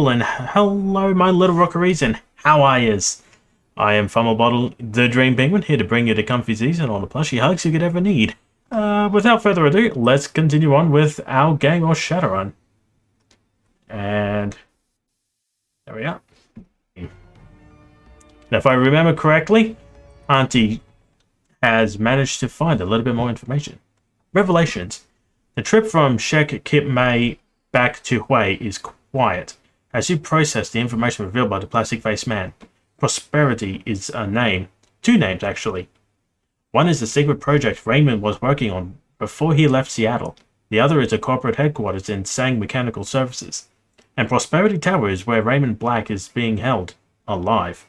people, and hello, my little rookeries, and how are yous? I am Fumblebottle, the Dream Penguin, here to bring you the comfy season on the plushy hugs you could ever need. Without further ado, let's continue on with our game of Shadowrun. And there we are. Now, if I remember correctly, Auntie has managed to find a little bit more information. Revelations. The trip from Shek Kip Mei back to Hui is quiet. As you process the information revealed by the plastic-faced man, Prosperity is a name. Two names, actually. One is the secret project Raymond was working on before he left Seattle. The other is a corporate headquarters in Sang Mechanical Services. And Prosperity Tower is where Raymond Black is being held alive.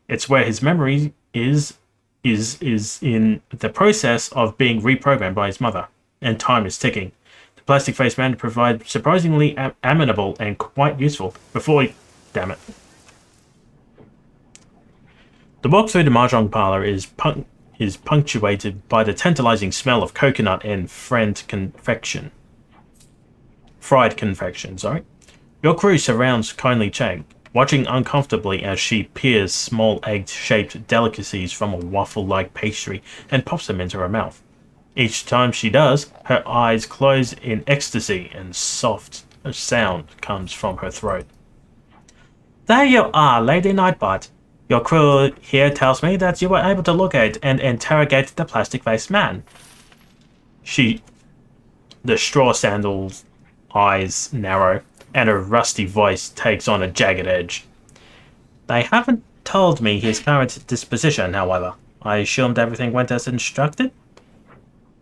It's where his memory is in the process of being reprogrammed by his mother, and time is ticking. The plastic-faced man provides surprisingly amenable and quite useful damn it. The walk through the mahjong parlor is punctuated by the tantalizing smell of coconut and fried confection. Sorry. Your crew surrounds kindly Chang, watching uncomfortably as she peers small egg-shaped delicacies from a waffle-like pastry and pops them into her mouth. Each time she does, her eyes close in ecstasy and soft sound comes from her throat. There you are, Lady Nightbot. Your crew here tells me that you were able to locate and interrogate the plastic-faced man. The straw sandal's eyes narrow, and her rusty voice takes on a jagged edge. They haven't told me his current disposition, however. I assumed everything went as instructed?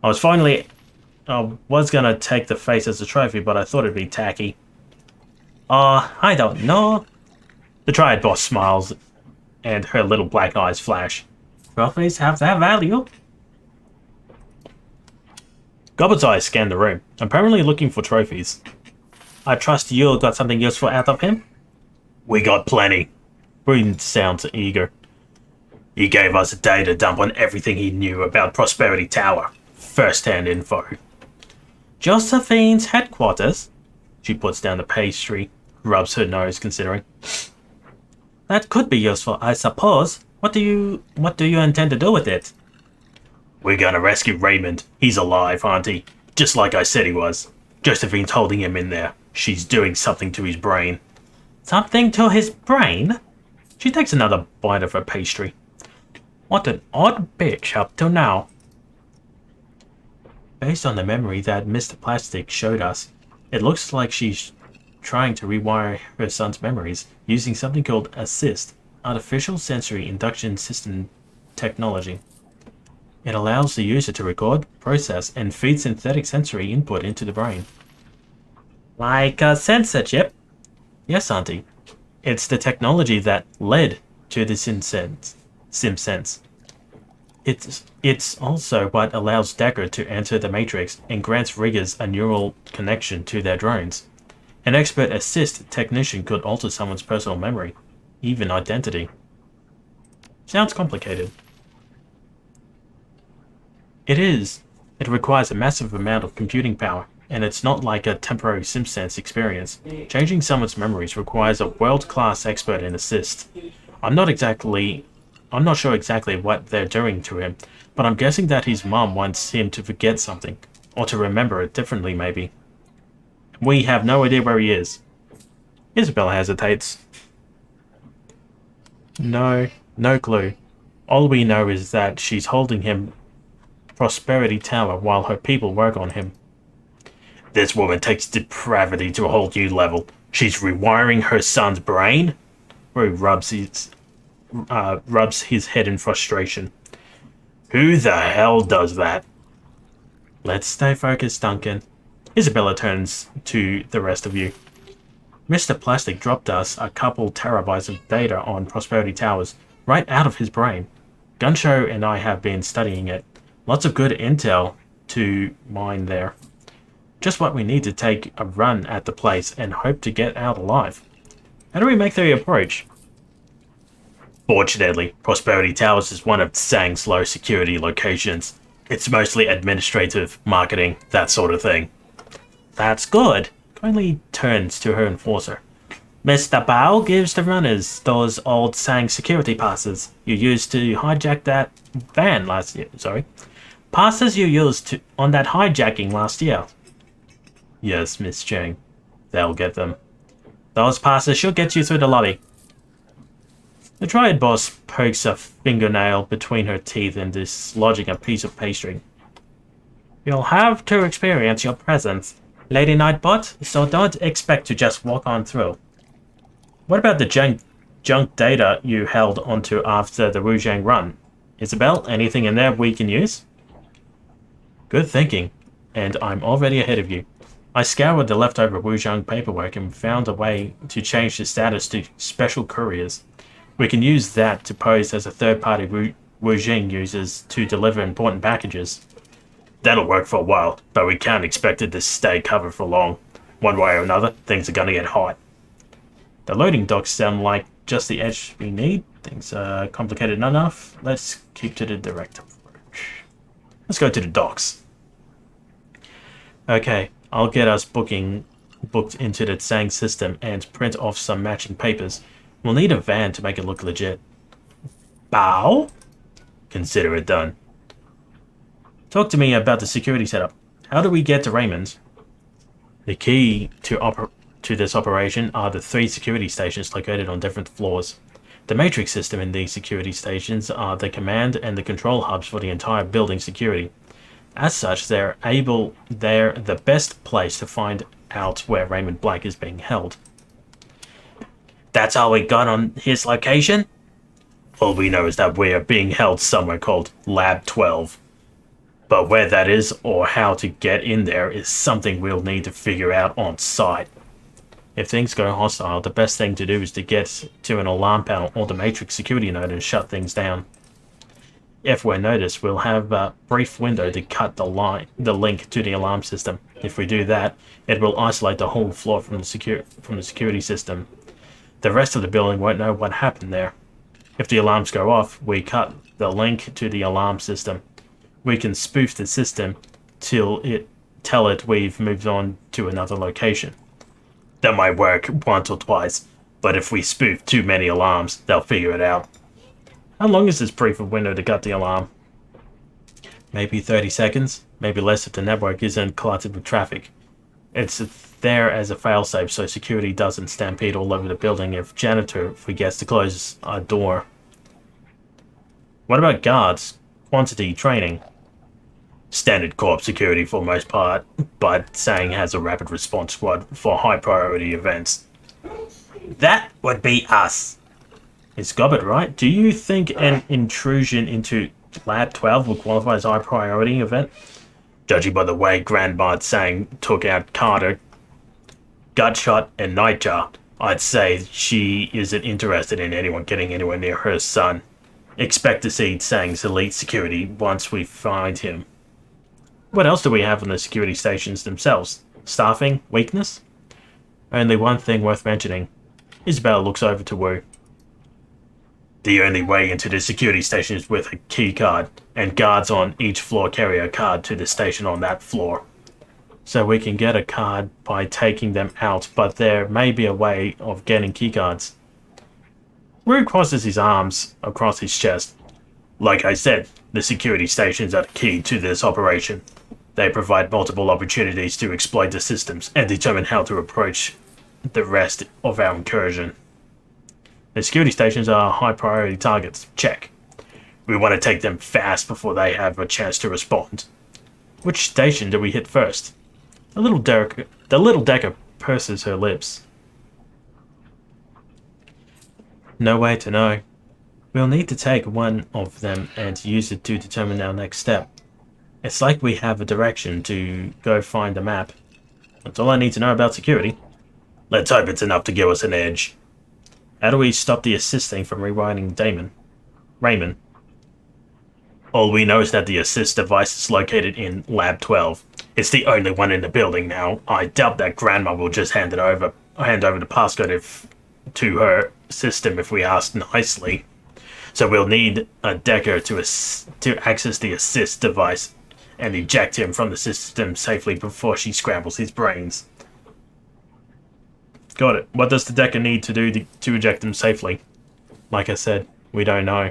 I was gonna take the face as a trophy, but I thought it'd be tacky. I don't know. The Triad boss smiles, and her little black eyes flash. Trophies have their value. Goblet's eyes scan the room, apparently looking for trophies. I trust you got something useful out of him? We got plenty. Breen sounds eager. He gave us a day to dump on everything he knew about Prosperity Tower. First-hand info. Josephine's headquarters? She puts down the pastry, rubs her nose considering. That could be useful, I suppose. What do you intend to do with it? We're gonna rescue Raymond. He's alive, Auntie. Just like I said he was. Josephine's holding him in there. She's doing something to his brain. Something to his brain? She takes another bite of her pastry. What an odd bitch up till now. Based on the memory that Mr. Plastic showed us, it looks like she's trying to rewire her son's memories using something called ASSIST, Artificial Sensory Induction System technology. It allows the user to record, process, and feed synthetic sensory input into the brain. Like a sensor chip? Yes, Auntie. It's the technology that led to the SimSense. It's also what allows Decker to enter the Matrix and grants riggers a neural connection to their drones. An expert assist technician could alter someone's personal memory, even identity. Sounds complicated. It is. It requires a massive amount of computing power, and it's not like a temporary SimSense experience. Changing someone's memories requires a world-class expert in assist. I'm not sure exactly what they're doing to him, but I'm guessing that his mom wants him to forget something, or to remember it differently maybe. We have no idea where he is. Isabella hesitates. No clue. All we know is that she's holding him Prosperity Tower while her people work on him. This woman takes depravity to a whole new level. She's rewiring her son's brain? Rue rubs his head in frustration. Who the hell does that? Let's stay focused, Duncan. Isabella turns to the rest of you. Mr. Plastic dropped us a couple terabytes of data on Prosperity Towers right out of his brain. Gunshow and I have been studying it. Lots of good intel to mine there. Just what we need to take a run at the place and hope to get out alive. How do we make the approach? Fortunately, Prosperity Towers is one of Sang's low security locations. It's mostly administrative, marketing, that sort of thing. That's good. Kindly turns to her enforcer. Mr. Bao gives the runners those old Sang security passes you used to hijack that van last year. Sorry. Passes you used on that hijacking last year. Yes, Miss Chang. They'll get them. Those passes should get you through the lobby. The Dryad boss pokes a fingernail between her teeth and dislodging a piece of pastry. You'll have to experience your presence, Lady Nightbot, so don't expect to just walk on through. What about the junk data you held onto after the Wuzhang run? Isabel, anything in there we can use? Good thinking, and I'm already ahead of you. I scoured the leftover Wuzhang paperwork and found a way to change the status to special couriers. We can use that to pose as a third-party Wuzhang users to deliver important packages. That'll work for a while, but we can't expect it to stay covered for long. One way or another, things are gonna get hot. The loading docks sound like just the edge we need. Things are complicated enough. Let's keep to the direct approach. Let's go to the docks. Okay, I'll get us booked into the Sang system and print off some matching papers. We'll need a van to make it look legit. Bow? Consider it done. Talk to me about the security setup. How do we get to Raymond? The key to this operation are the 3 security stations located on different floors. The matrix system in these security stations are the command and the control hubs for the entire building security. As such, they're the best place to find out where Raymond Black is being held. That's all we got on his location? All we know is that we are being held somewhere called Lab 12. But where that is or how to get in there is something we'll need to figure out on site. If things go hostile, the best thing to do is to get to an alarm panel or the matrix security node and shut things down. If we're noticed, we'll have a brief window to cut the link to the alarm system. If we do that, it will isolate the whole floor from the security system. The rest of the building won't know what happened there. If the alarms go off, we cut the link to the alarm system. We can spoof the system tell it we've moved on to another location. That might work once or twice, but if we spoof too many alarms, they'll figure it out. How long is this brief window to cut the alarm? Maybe 30 seconds, maybe less if the network isn't cluttered with traffic. It's there as a failsafe so security doesn't stampede all over the building if janitor forgets to close a door. What about guards? Quantity, training? Standard corp security for the most part, but Sang has a rapid response squad for high priority events. That would be us. Is Gobbett right? Do you think an intrusion into Lab 12 will qualify as a high priority event? Judging by the way Grandma Sang took out Carter, Gutshot, and Nightjar, I'd say she isn't interested in anyone getting anywhere near her son. Expect to see Sang's elite security once we find him. What else do we have on the security stations themselves? Staffing? Weakness? Only one thing worth mentioning. Isabel looks over to Wu. The only way into the security station is with a key card, and guards on each floor carry a card to the station on that floor. So we can get a card by taking them out, but there may be a way of getting keycards. Wu crosses his arms across his chest. Like I said, the security stations are the key to this operation. They provide multiple opportunities to exploit the systems and determine how to approach the rest of our incursion. The security stations are high priority targets. Check. We want to take them fast before they have a chance to respond. Which station do we hit first? The little Decker purses her lips. No way to know. We'll need to take one of them and use it to determine our next step. It's like we have a direction to go find a map. That's all I need to know about security. Let's hope it's enough to give us an edge. How do we stop the assist thing from rewriting Raymond? All we know is that the assist device is located in Lab 12. It's the only one in the building now. I doubt that Grandma will just hand over the passcode to her system if we ask nicely. So we'll need a Decker to access the assist device and eject him from the system safely before she scrambles his brains. Got it. What does the Decker need to do to eject them safely? Like I said, we don't know.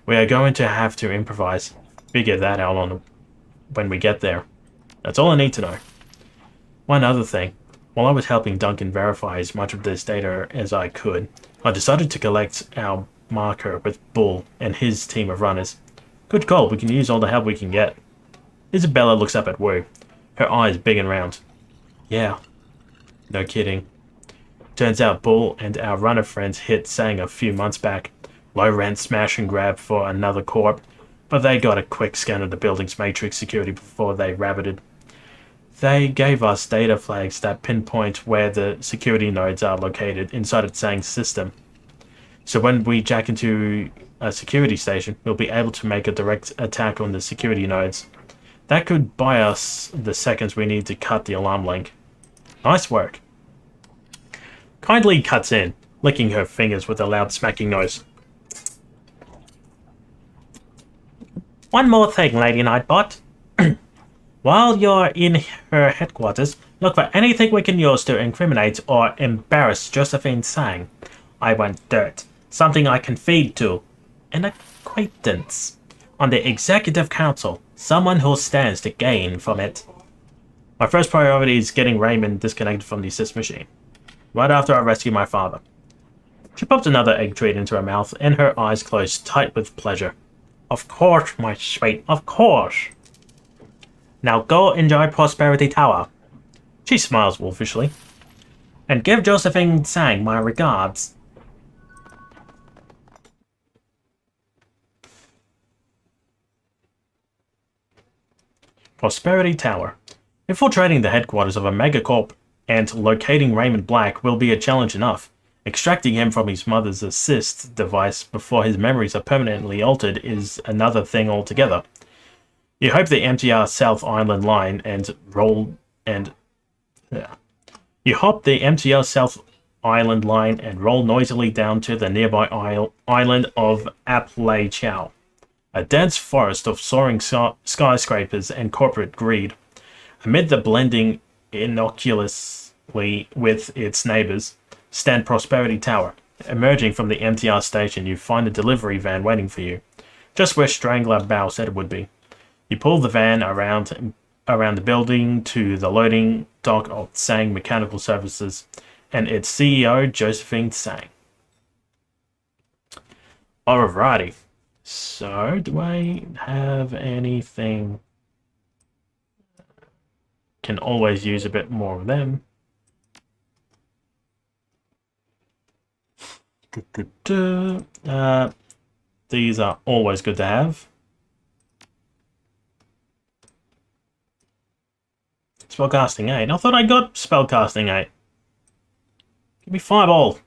We are going to have to improvise. Figure that out when we get there. That's all I need to know. One other thing. While I was helping Duncan verify as much of this data as I could, I decided to collect our marker with Bull and his team of runners. Good call, we can use all the help we can get. Isabella looks up at Wu, her eyes big and round. Yeah, no kidding. Turns out Bull and our runner friends hit Sang a few months back. Low rent smash and grab for another corp, but they got a quick scan of the building's matrix security before they rabbited. They gave us data flags that pinpoint where the security nodes are located inside of Sang's system. So when we jack into a security station, we'll be able to make a direct attack on the security nodes. That could buy us the seconds we need to cut the alarm link. Nice work. Kindly cuts in, licking her fingers with a loud smacking noise. One more thing, Lady Nightbot. While you're in her headquarters, look for anything we can use to incriminate or embarrass Josephine Sang. I want dirt, something I can feed to. An acquaintance. On the Executive Council, someone who stands to gain from it. My first priority is getting Raymond disconnected from the assist machine. Right after I rescue my father. She popped another egg treat into her mouth, and her eyes closed tight with pleasure. Of course, my sweet, of course. Now go enjoy Prosperity Tower. She smiles wolfishly. And give Josephine Sang my regards. Prosperity Tower. Infiltrating the headquarters of a megacorp and locating Raymond Black will be a challenge enough. Extracting him from his mother's assist device before his memories are permanently altered is another thing altogether. You hope the MTR South Island line and roll noisily down to the nearby island of Appalachia, a dense forest of soaring skyscrapers and corporate greed. Amid the blending innocuously with its neighbors, stand Prosperity Tower. Emerging from the MTR station, you find a delivery van waiting for you, just where Strangler Bao said it would be. You pull the van around the building to the loading dock of Sang Mechanical Services and its CEO, Josephine Sang. Alrighty. So, do I have anything? Can always use a bit more of them. These are always good to have. Spellcasting 8. I thought I got Spellcasting 8. Give me Fireball.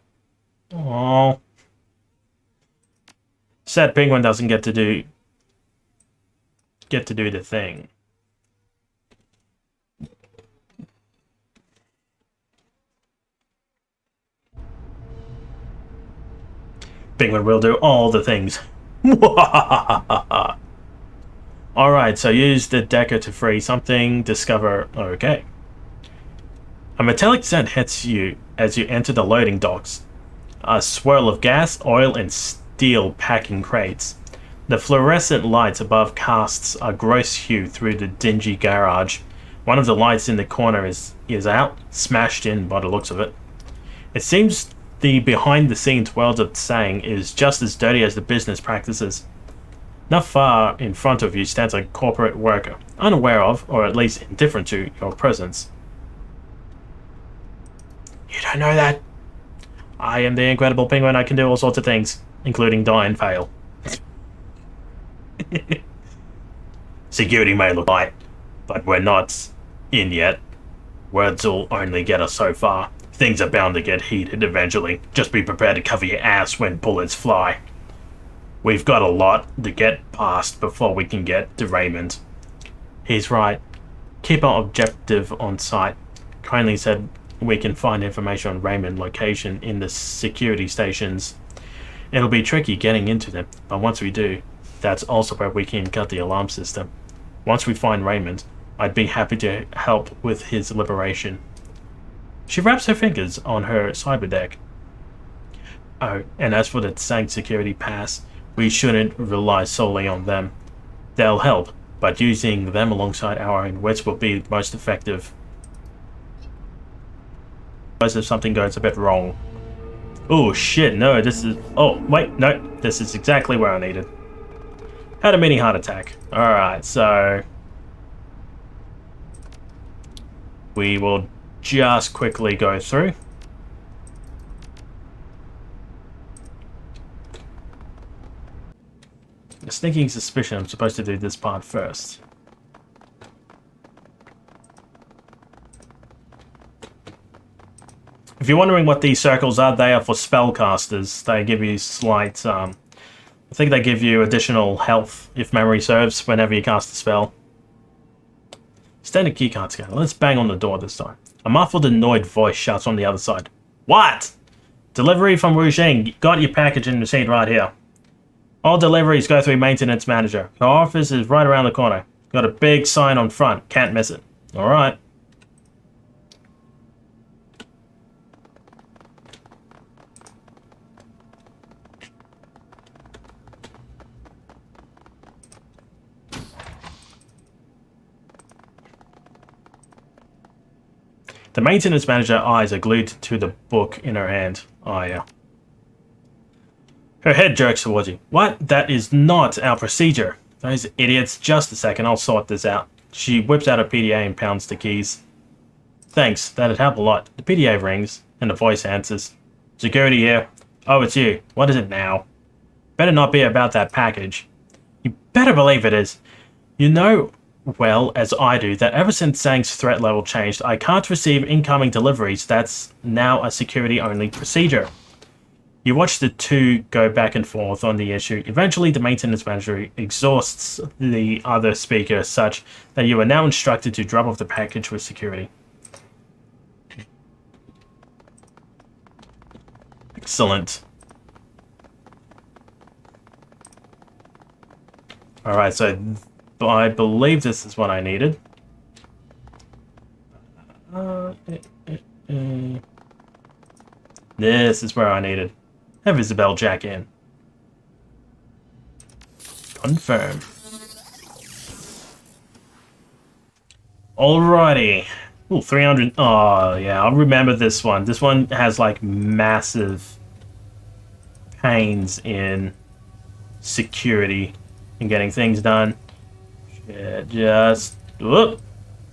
Oh. Sad Penguin doesn't get to do the thing. Penguin will do all the things. Alright, so use the Decker to free something, discover... Okay. A metallic scent hits you as you enter the loading docks. A swirl of gas, oil, and steel packing crates. The fluorescent lights above casts a gross hue through the dingy garage. One of the lights in the corner is out, smashed in by the looks of it. It seems the behind-the-scenes world of Sang is just as dirty as the business practices. Not far in front of you stands a corporate worker, unaware of, or at least indifferent to, your presence. You don't know that? I am the Incredible Penguin. I can do all sorts of things, including die and fail. Security may look light, but we're not in yet. Words will only get us so far. Things are bound to get heated eventually. Just be prepared to cover your ass when bullets fly. We've got a lot to get past before we can get to Raymond. He's right. Keep our objective on sight. Kindly said we can find information on Raymond location in the security stations. It'll be tricky getting into them, but once we do, that's also where we can cut the alarm system. Once we find Raymond, I'd be happy to help with his liberation. She wraps her fingers on her cyber deck. Oh, and as for the Sang security pass, we shouldn't rely solely on them. They'll help, but using them alongside our own wits will be most effective. If something goes a bit wrong. Oh shit, no, this is... Oh, wait, no, this is exactly where I needed. Had a mini heart attack. Alright, so... we will just quickly go through. A sneaking suspicion I'm supposed to do this part first. If you're wondering what these circles are, they are for spellcasters. They give you slight, I think they give you additional health, if memory serves, whenever you cast a spell. Standard keycard scanner. Let's bang on the door this time. A muffled, annoyed voice shouts on the other side. What? Delivery from Wuxing. Got your package and receipt right here. All deliveries go through maintenance manager. Her office is right around the corner. Got a big sign on front. Can't miss it. Alright. The maintenance manager's eyes are glued to the book in her hand. Oh, yeah. Her head jerks towards you. What? That is not our procedure. Those idiots. Just a second, I'll sort this out. She whips out her PDA and pounds the keys. Thanks, that'd help a lot. The PDA rings, and the voice answers. Security here. Oh, it's you. What is it now? Better not be about that package. You better believe it is. You know... well, as I do, that ever since Zhang's threat level changed, I can't receive incoming deliveries. That's now a security-only procedure. You watch the two go back and forth on the issue. Eventually, the maintenance manager exhausts the other speaker such that you are now instructed to drop off the package with security. Excellent. Alright, so... I believe this is what I needed. This is where I needed. Have Isabel jack in. Confirm. Alrighty. Ooh, 300. Oh, yeah, I remember this one. This one has, like, massive pains in security and getting things done. Just... whoop.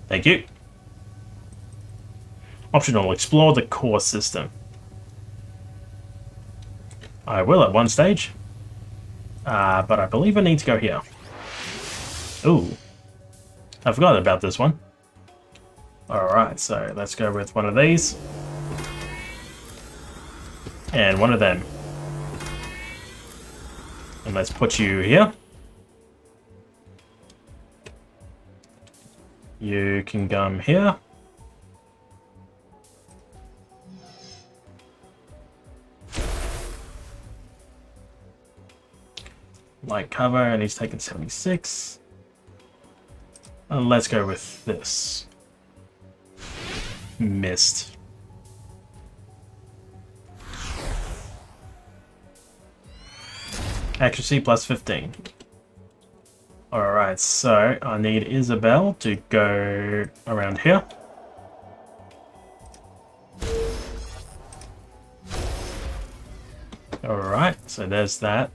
Thank you. Optional, explore the core system. I will at one stage. But I believe I need to go here. Ooh. I forgot about this one. Alright, so let's go with one of these. And one of them. And let's put you here. You can come here. Light cover, and he's taking 76. And let's go with this. Missed. Accuracy plus 15. Alright, so I need Isabel to go around here. Alright, so there's that.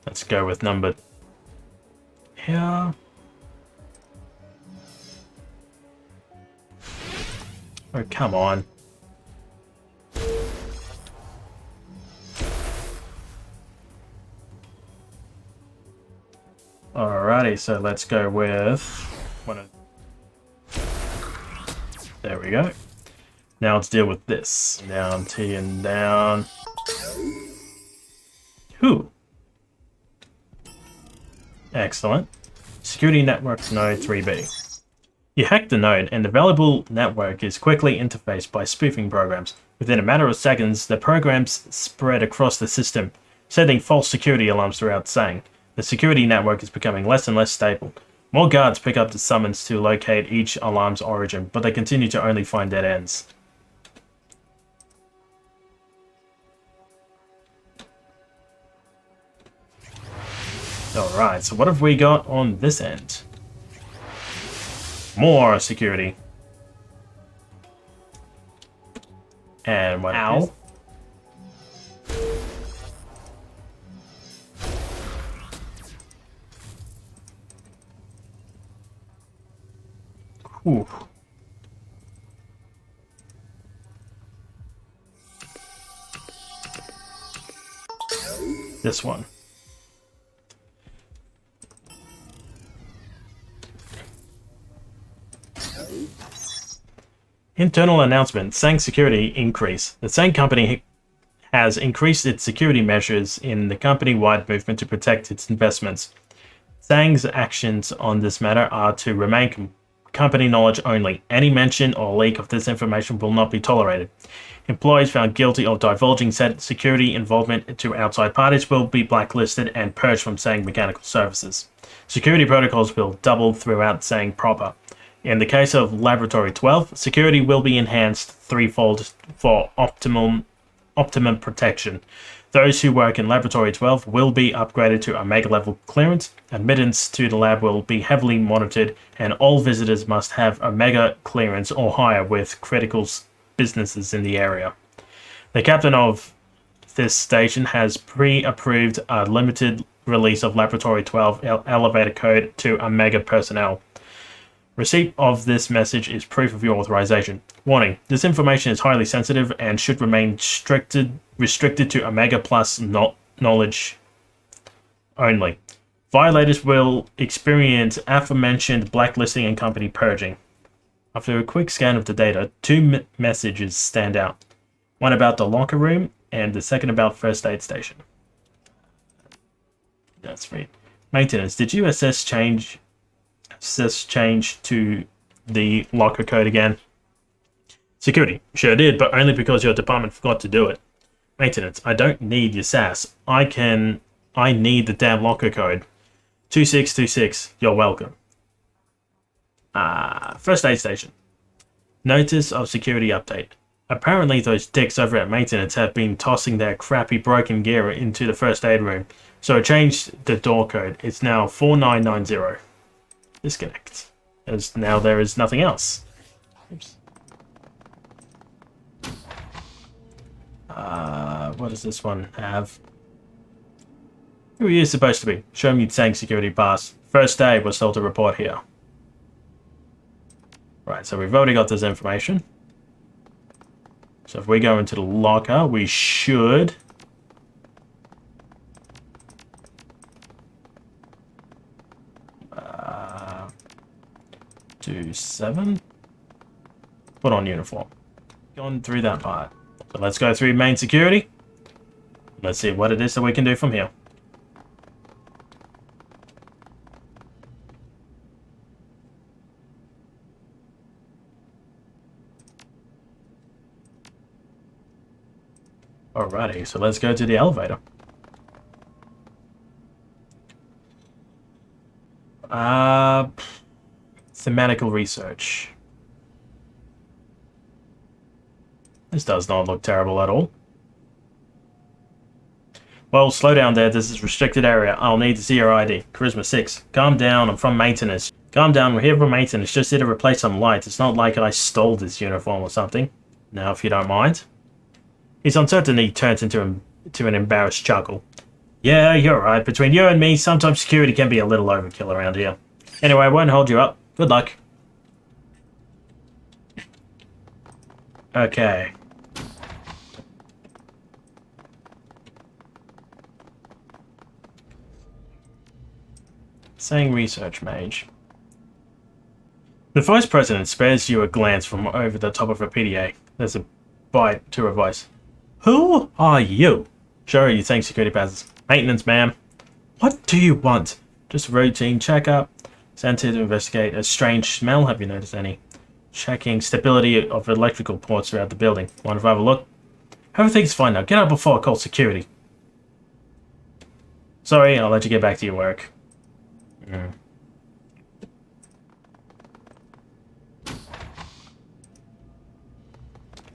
Let's go with number here. Oh, come on. Alrighty, so let's go with one of... there we go. Now let's deal with this. Down, T, and down. Whew. Excellent. Security network node 3B. You hack the node, and the valuable network is quickly interfaced by spoofing programs. Within a matter of seconds, the programs spread across the system, setting false security alarms throughout Sang. The security network is becoming less and less stable. More guards pick up the summons to locate each alarm's origin, but they continue to only find dead ends. Alright, so what have we got on this end? More security. And what? Ow. Ooh. This one. Internal announcement. Sang security increase. The Sang company has increased its security measures in the company-wide movement to protect its investments. Sang's actions on this matter are to remain company knowledge only. Any mention or leak of this information will not be tolerated. Employees found guilty of divulging said security involvement to outside parties will be blacklisted and purged from Sang Mechanical Services. Security protocols will double throughout Sang proper. In the case of Laboratory 12, security will be enhanced threefold for optimum protection. Those who work in Laboratory 12 will be upgraded to Omega level clearance, admittance to the lab will be heavily monitored, and all visitors must have Omega clearance or higher with critical businesses in the area. The captain of this station has pre-approved a limited release of Laboratory 12 elevator code to Omega personnel. Receipt of this message is proof of your authorization. Warning, this information is highly sensitive and should remain restricted to Omega Plus knowledge only. Violators will experience aforementioned blacklisting and company purging. After a quick scan of the data, two messages stand out. One about the locker room and the second about first aid station. That's sweet. Maintenance, did you assess change to the locker code again? Security, sure did, but only because your department forgot to do it. Maintenance, I don't need your sass. I need the damn locker code. 2626, you're welcome. First aid station. Notice of security update. Apparently those dicks over at maintenance have been tossing their crappy broken gear into the first aid room, so I changed the door code. It's now 4990. Disconnect. As now there is nothing else. Oops. What does this one have? Who are you supposed to be? Show me Sang security pass. First day was told to report here. Right, so we've already got this information. So if we go into the locker, we should... do 7. Put on uniform. Gone through that part. So let's go through main security. Let's see what it is that we can do from here. Alrighty, so let's go to the elevator. Thematical research. This does not look terrible at all. Well, slow down there. This is restricted area. I'll need to see your ID. Charisma 6. Calm down. I'm from maintenance. Calm down. We're here for maintenance. Just here to replace some lights. It's not like I stole this uniform or something. Now, if you don't mind. His uncertainty turns into an embarrassed chuckle. Yeah, you're right. Between you and me, sometimes security can be a little overkill around here. Anyway, I won't hold you up. Good luck. Okay. Saying research mage. The vice president spares you a glance from over the top of her PDA. There's a bite to her voice. Who are you? Sure, you think security passes. Maintenance, ma'am. What do you want? Just a routine checkup. Sent here to investigate a strange smell. Have you noticed any? Checking stability of electrical ports throughout the building. Want to have a look? Everything's fine now. Get out before I call security. Sorry, I'll let you get back to your work.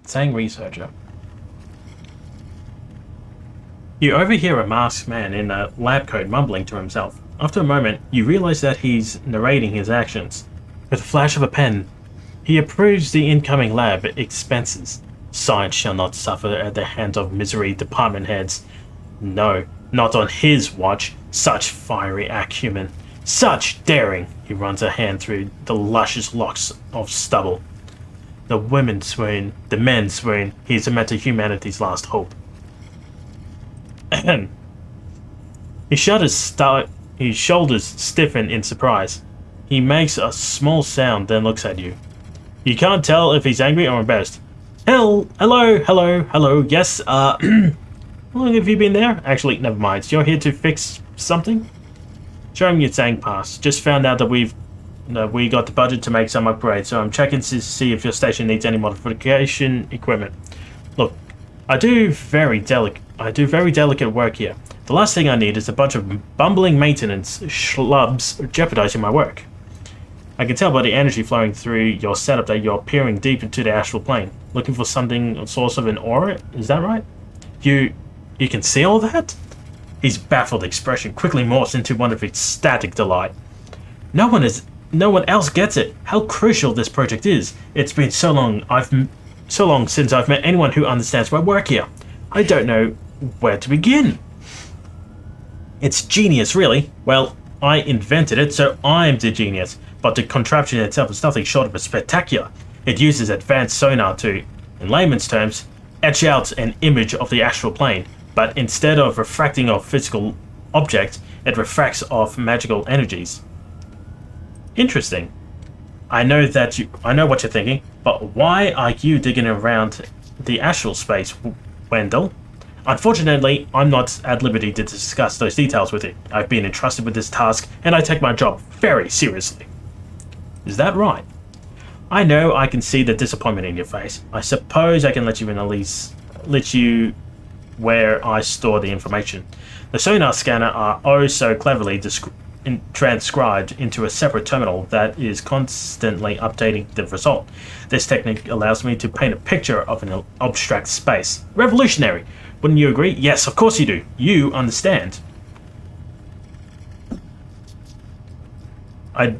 Saying researcher. You overhear a masked man in a lab coat mumbling to himself. After a moment, you realize that he's narrating his actions. With a flash of a pen, he approves the incoming lab expenses. Science shall not suffer at the hands of misery department heads. No, not on his watch. Such fiery acumen. Such daring! He runs a hand through the luscious locks of stubble. The women swoon, the men swoon. He is a man to humanity's last hope. His shoulders stiffen in surprise. He makes a small sound, then looks at you. You can't tell if he's angry or embarrassed. Hello, yes, how long have you been there? Actually, never mind, you're here to fix something? Show him your tank pass. Just found out that we got the budget to make some upgrades, so I'm checking to see if your station needs any modification equipment. Look, I do very delicate work here. The last thing I need is a bunch of bumbling maintenance schlubs jeopardizing my work. I can tell by the energy flowing through your setup that you're peering deep into the astral plane, looking for something, a source of an aura. Is that right? You can see all that? His baffled expression quickly morphs into one of ecstatic delight. No one else gets it. How crucial this project is. It's been so long since I've met anyone who understands my work here. I don't know where to begin. It's genius, really. Well, I invented it, so I'm the genius. But the contraption itself is nothing short of spectacular. It uses advanced sonar to, in layman's terms, etch out an image of the astral plane. But instead of refracting off physical objects, it refracts off magical energies. Interesting. I know what you're thinking, but why are you digging around the astral space, Wendell? Unfortunately, I'm not at liberty to discuss those details with you. I've been entrusted with this task, and I take my job very seriously. Is that right? I know I can see the disappointment in your face. I suppose I can let you where I store the information. The sonar scanner are oh so cleverly transcribed into a separate terminal that is constantly updating the result. This technique allows me to paint a picture of an abstract space. Revolutionary! Wouldn't you agree? Yes, of course you do. You understand. I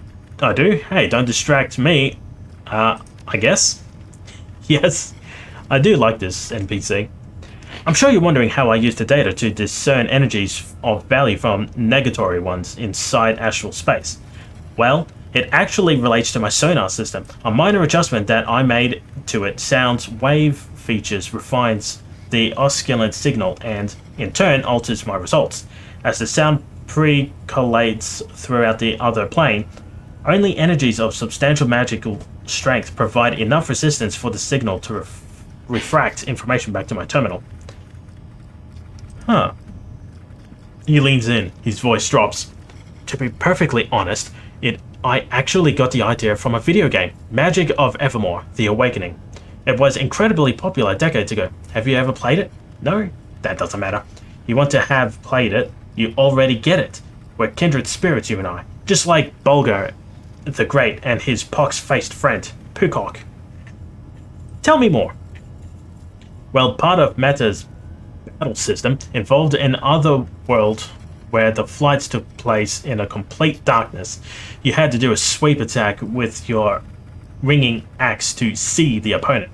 do? Hey, don't distract me. I guess? Yes, I do like this NPC. I'm sure you're wondering how I use the data to discern energies of value from negatory ones inside astral space. Well, it actually relates to my sonar system. A minor adjustment that I made to it sounds wave features refines the oscillant signal and, in turn, alters my results. As the sound percolates throughout the other plane, only energies of substantial magical strength provide enough resistance for the signal to refract information back to my terminal. Huh. He leans in, his voice drops. To be perfectly honest, I actually got the idea from a video game, Magic of Evermore, The Awakening. It was incredibly popular decades ago. Have you ever played it? No? That doesn't matter. You want to have played it, you already get it. We're kindred spirits, you and I. Just like Bulgar the Great and his pox-faced friend, Pukok. Tell me more. Well, part of Meta's battle system involved an other world where the flights took place in a complete darkness. You had to do a sweep attack with your ringing axe to see the opponent.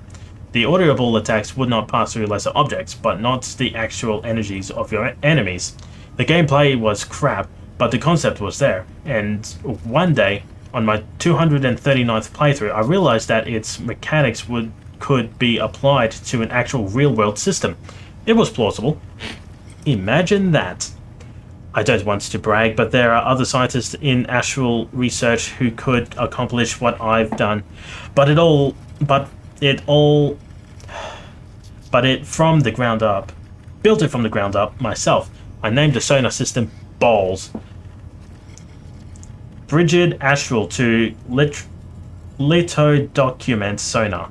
The audible attacks would not pass through lesser objects, but not the actual energies of your enemies. The gameplay was crap, but the concept was there, and one day, on my 239th playthrough, I realized that its mechanics could be applied to an actual real-world system. It was plausible. Imagine that. I don't want to brag, but there are other scientists in astral research who could accomplish what I've done. But it from the ground up. Built it from the ground up myself. I named the sonar system Balls. Brigid Astral to Lithodocument Sonar.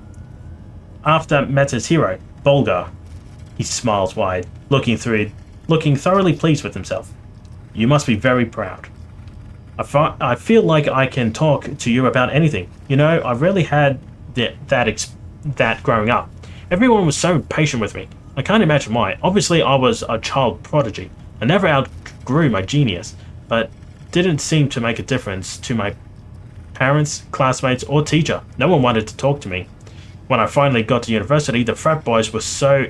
After Meta's hero, Bulgar. He smiles wide, looking thoroughly pleased with himself. You must be very proud. I feel like I can talk to you about anything. You know, I rarely had that growing up. Everyone was so patient with me. I can't imagine why. Obviously, I was a child prodigy. I never outgrew my genius, but didn't seem to make a difference to my parents, classmates, or teacher. No one wanted to talk to me. When I finally got to university, the frat boys were so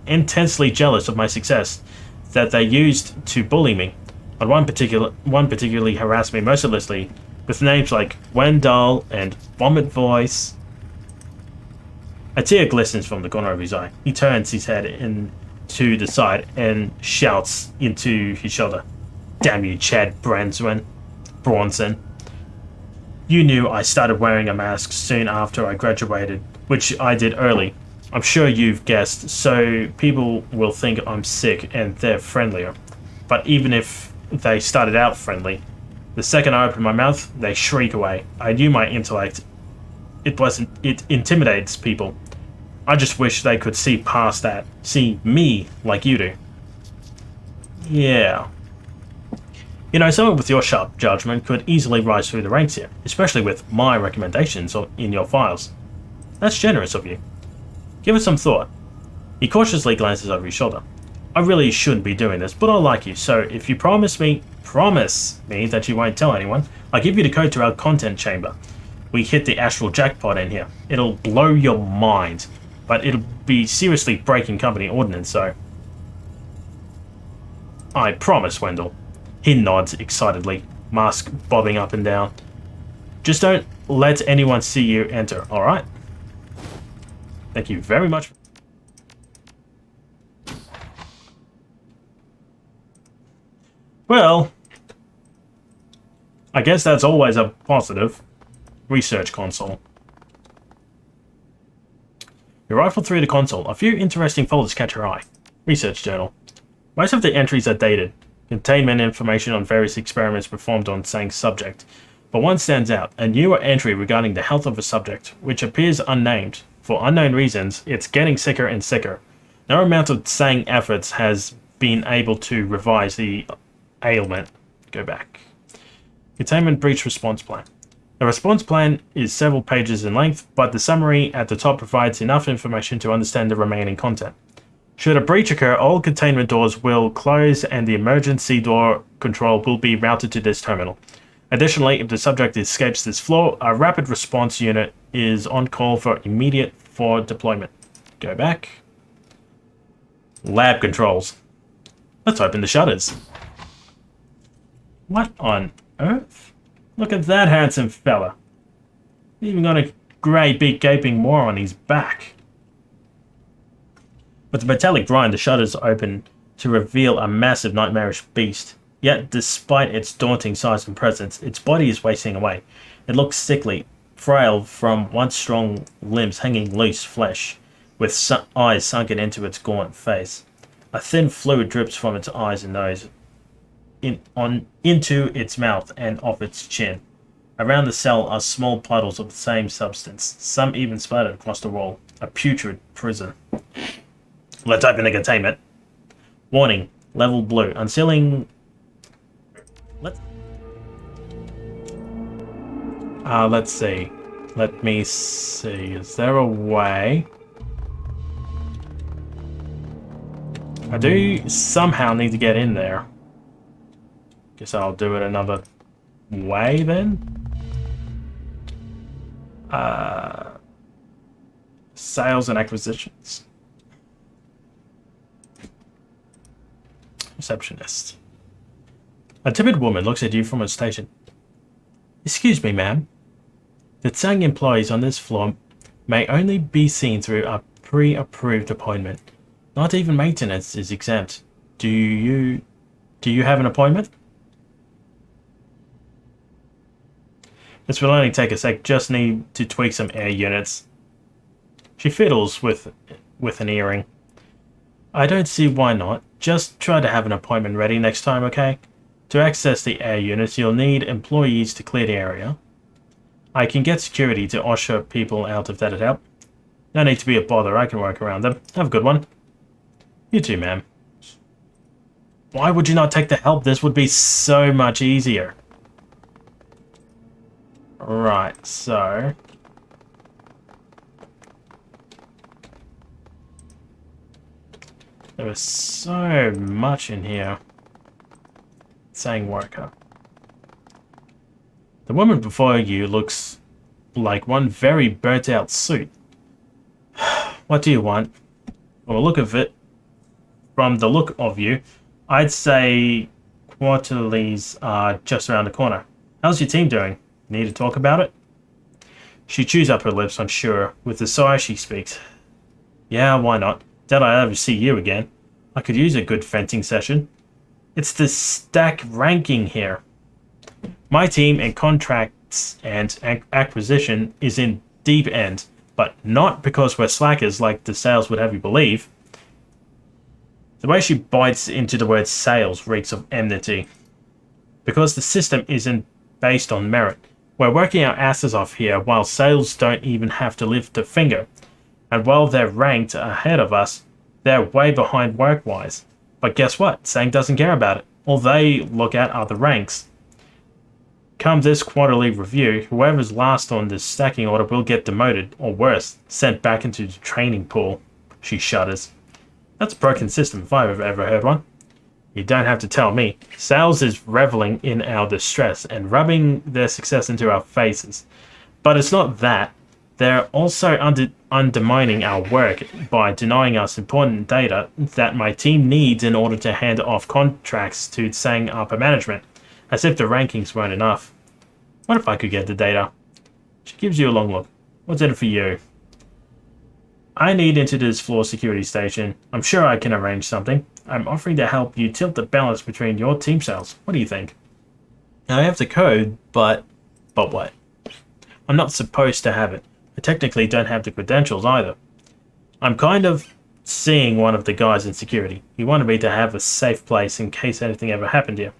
intensely jealous of my success that they used to bully me. And one particularly harassed me mercilessly with names like Wendell and Vomit Voice. A tear glistens from the corner of his eye. He turns his head to the side and shouts into his shoulder, "Damn you, Chad Bronson. You knew I started wearing a mask soon after I graduated, which I did early. I'm sure you've guessed, so people will think I'm sick and they're friendlier. But even if they started out friendly, the second I open my mouth, they shriek away. I knew my intellect. It intimidates people. I just wish they could see past that. See me like you do." Yeah. You know, someone with your sharp judgment could easily rise through the ranks here, especially with my recommendations in your files. That's generous of you. Give it some thought. He cautiously glances over his shoulder. I really shouldn't be doing this, but I like you, so if you promise me that you won't tell anyone, I'll give you the code to our content chamber. We hit the astral jackpot in here. It'll blow your mind, but it'll be seriously breaking company ordinance, so... I promise, Wendell. He nods excitedly, mask bobbing up and down. Just don't let anyone see you enter, alright? Thank you very much. Well, I guess that's always a positive. Research console. You rifle through the console. A few interesting folders catch your eye. Research journal. Most of the entries are dated. Containment information on various experiments performed on Tsang's subject. But one stands out, a newer entry regarding the health of a subject, which appears unnamed. For unknown reasons, it's getting sicker and sicker. No amount of Tsang efforts has been able to revise the ailment. Go back. Containment breach response plan. The response plan is several pages in length, but the summary at the top provides enough information to understand the remaining content. Should a breach occur, all containment doors will close and the emergency door control will be routed to this terminal. Additionally, if the subject escapes this floor, a rapid response unit is on call for immediate deployment. Go back. Lab controls. Let's open the shutters. What on earth? Look at that handsome fella. He's even got a grey big gaping maw on his back. With the metallic grind, the shutters open to reveal a massive nightmarish beast. Yet, despite its daunting size and presence, its body is wasting away. It looks sickly, frail from once strong limbs hanging loose flesh, with eyes sunken into its gaunt face. A thin fluid drips from its eyes and nose into its mouth and off its chin. Around the cell are small puddles of the same substance, some even splattered across the wall. A putrid prison. Let's open the containment. Warning, level blue. Unsealing... Let's see. Let me see. Is there a way? I do somehow need to get in there. Guess I'll do it another way then. Sales and acquisitions. Receptionist. A timid woman looks at you from a station. Excuse me, ma'am. The Tsang employees on this floor may only be seen through a pre-approved appointment. Not even maintenance is exempt. Do you have an appointment? This will only take a sec. Just need to tweak some air units. She fiddles with an earring. I don't see why not. Just try to have an appointment ready next time, okay? To access the air units, you'll need employees to clear the area. I can get security to usher people out if that'd help. No need to be a bother, I can work around them. Have a good one. You too, ma'am. Why would you not take the help? This would be so much easier. Right, so... There is so much in here. Saying worker. The woman before you looks like one very burnt out suit. What do you want? From the look of you, I'd say quarterlies are just around the corner. How's your team doing? Need to talk about it? She chews up her lips, unsure. With a sigh, she speaks. Yeah, why not? Doubt I ever see you again. I could use a good fencing session. It's the stack ranking here. My team in contracts and acquisition is in deep end, but not because we're slackers like the sales would have you believe. The way she bites into the word sales reeks of enmity. Because the system isn't based on merit. We're working our asses off here while sales don't even have to lift a finger. And while they're ranked ahead of us, they're way behind work-wise. But guess what? Sang doesn't care about it. All they look at are the ranks. Come this quarterly review, whoever's last on this stacking order will get demoted, or worse, sent back into the training pool. She shudders. That's a broken system if I've ever heard one. You don't have to tell me. Sales is reveling in our distress and rubbing their success into our faces. But it's not that. They're also undermining our work by denying us important data that my team needs in order to hand off contracts to Sang upper management, as if the rankings weren't enough. What if I could get the data? She gives you a long look. What's in it for you? I need into this floor security station. I'm sure I can arrange something. I'm offering to help you tilt the balance between your team sales. What do you think? I have the code, but what? I'm not supposed to have it. I technically don't have the credentials either. I'm kind of seeing one of the guys in security. He wanted me to have a safe place in case anything ever happened here.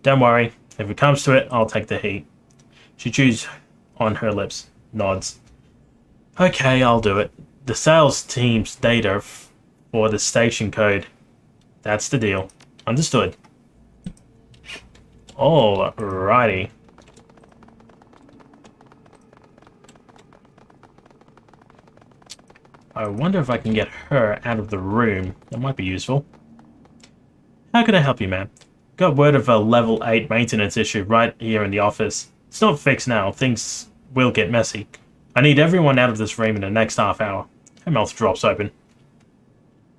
Don't worry. If it comes to it, I'll take the heat. She chews on her lips, nods. Okay, I'll do it. The sales team's data for the station code. That's the deal. Understood. Alrighty. I wonder if I can get her out of the room. That might be useful. How can I help you, ma'am? Got word of a level 8 maintenance issue right here in the office. It's not fixed now. Things will get messy. I need everyone out of this room in the next half hour. Her mouth drops open.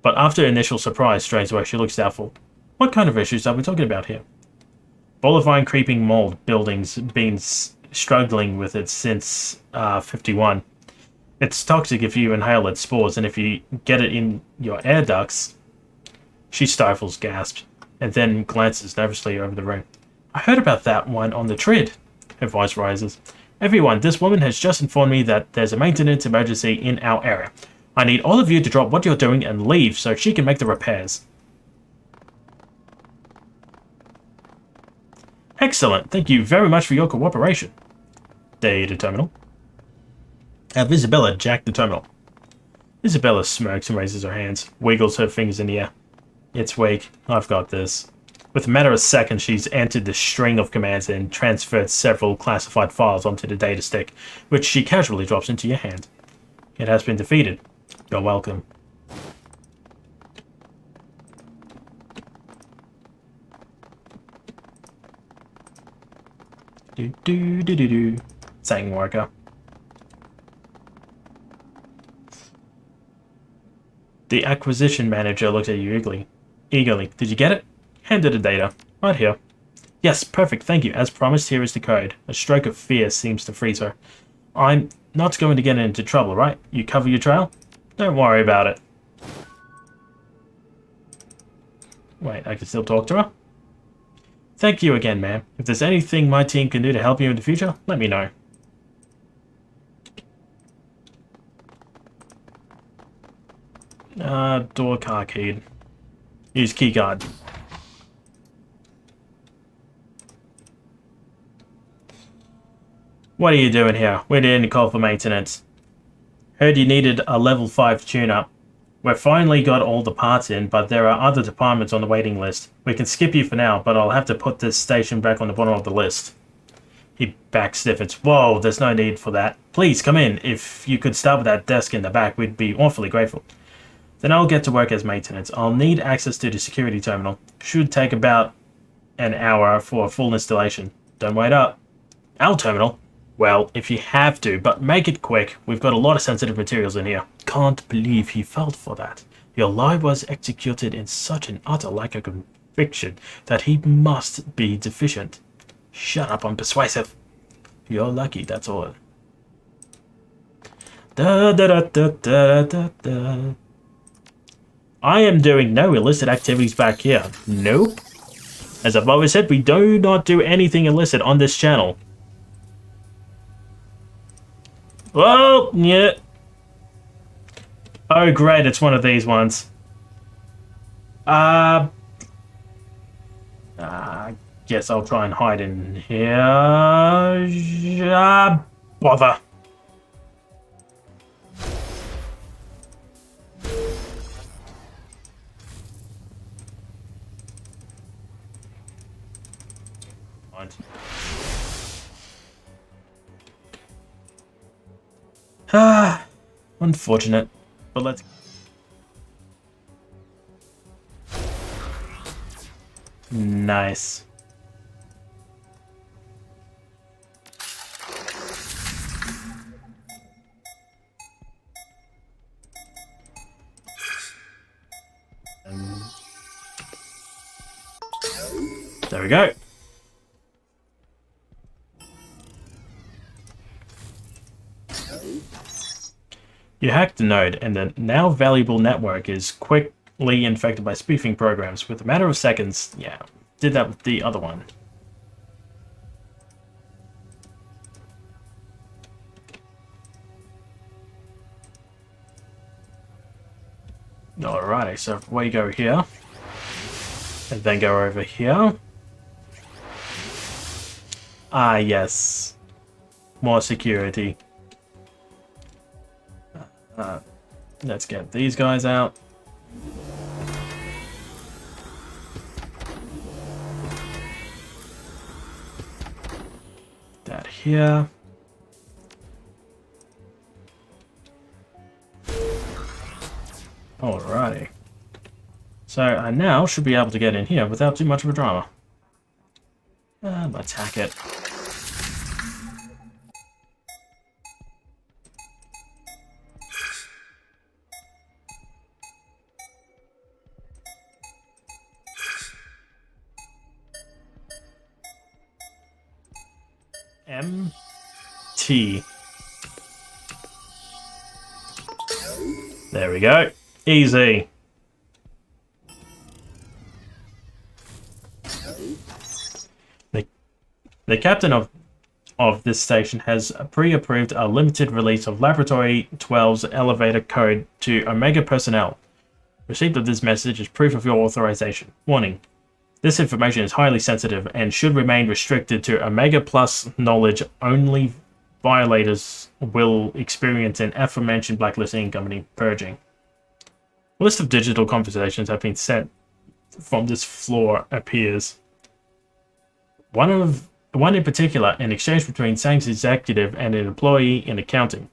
But after initial surprise strays away, she looks doubtful. What kind of issues are we talking about here? Bolivine creeping mold buildings been struggling with it since 51. It's toxic if you inhale its spores, and if you get it in your air ducts... She stifles, gasps, and then glances nervously over the room. I heard about that one on the Trid. Her voice rises. Everyone, this woman has just informed me that there's a maintenance emergency in our area. I need all of you to drop what you're doing and leave so she can make the repairs. Excellent. Thank you very much for your cooperation. Data terminal. Isabella jacked the terminal. Isabella smirks and raises her hands, wiggles her fingers in the air. It's weak. I've got this. With a matter of seconds, she's entered the string of commands and transferred several classified files onto the data stick, which she casually drops into your hand. It has been defeated. You're welcome. Do. Sang worker. The acquisition manager looked at you eagerly. Did you get it? Handed the data. Right here. Yes, perfect, thank you. As promised, here is the code. A stroke of fear seems to freeze her. I'm not going to get into trouble, right? You cover your trail? Don't worry about it. Wait, I can still talk to her? Thank you again, ma'am. If there's anything my team can do to help you in the future, let me know. Door car keyed. Use keycard. What are you doing here? We didn't call for maintenance. Heard you needed a level 5 tune-up. We've finally got all the parts in, but there are other departments on the waiting list. We can skip you for now, but I'll have to put this station back on the bottom of the list. He back-stiffens. Whoa, there's no need for that. Please, come in. If you could start with that desk in the back, we'd be awfully grateful. Then I'll get to work as maintenance. I'll need access to the security terminal. Should take about an hour for a full installation. Don't wait up. Our terminal? Well, if you have to, but make it quick. We've got a lot of sensitive materials in here. Can't believe he fell for that. Your lie was executed in such an utter lack of conviction that he must be deficient. Shut up, I'm persuasive. You're lucky, that's all. Da da da da da da da. I am doing no illicit activities back here. Nope. As I've always said, we do not do anything illicit on this channel. Oh, yeah. Oh, great, it's one of these ones. Guess I'll try and hide in here. Bother. Unfortunate, but let's... Nice. There we go. You hacked the node, and the now valuable network is quickly infected by spoofing programs. With a matter of seconds, yeah, did that with the other one. Alrighty, so if we go here, and then go over here. Ah, yes. More security. Let's get these guys out. That here. Alrighty. So I now should be able to get in here without too much of a drama. Let's hack it. MT. There we go. Easy. The captain of this station has pre-approved a limited release of Laboratory 12's elevator code to Omega personnel. Receipt of this message is proof of your authorization. Warning. This information is highly sensitive and should remain restricted to Omega Plus knowledge. Only violators will experience an aforementioned blacklisting company purging. A list of digital conversations have been sent from this floor appears. One in particular, an exchange between Sang's executive and an employee in accounting.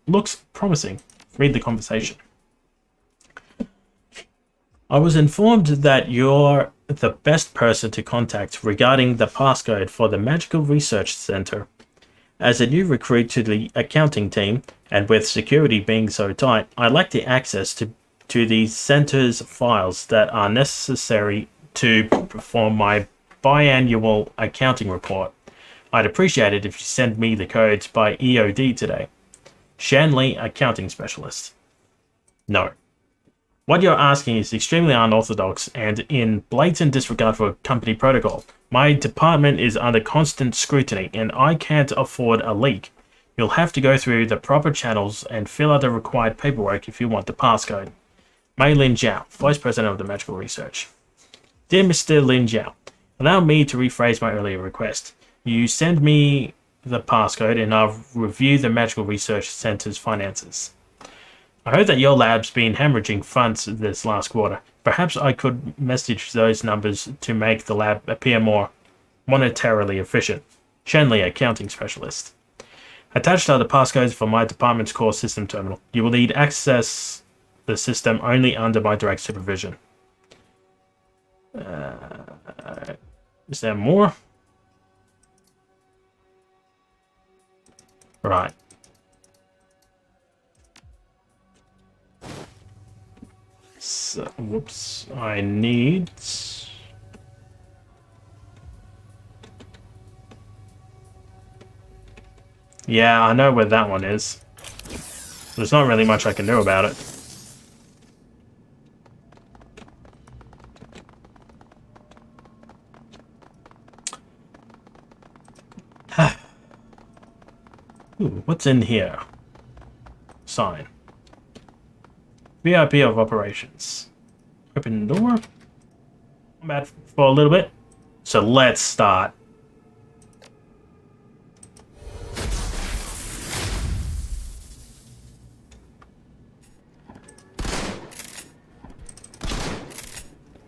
Looks promising. Read the conversation. I was informed that you're the best person to contact regarding the passcode for the Magical Research Center. As a new recruit to the accounting team, and with security being so tight, I lack the access to the center's files that are necessary to perform my biannual accounting report. I'd appreciate it if you send me the codes by EOD today. Shanley, accounting specialist. No. What you're asking is extremely unorthodox and in blatant disregard for company protocol. My department is under constant scrutiny and I can't afford a leak. You'll have to go through the proper channels and fill out the required paperwork if you want the passcode. Mei Lin Jiao, Vice President of the Magical Research. Dear Mr. Lin Jiao, allow me to rephrase my earlier request. You send me the passcode and I'll review the Magical Research Center's finances. I heard that your lab's been hemorrhaging funds this last quarter. Perhaps I could message those numbers to make the lab appear more monetarily efficient. Shanley, accounting specialist. Attached are the passcodes for my department's core system terminal. You will need access the system only under my direct supervision. Is there more? Right. So, whoops. I need... Yeah, I know where that one is. There's not really much I can do about it. Ooh, what's in here? Sign. VIP of operations. Open door. Combat for a little bit. So let's start.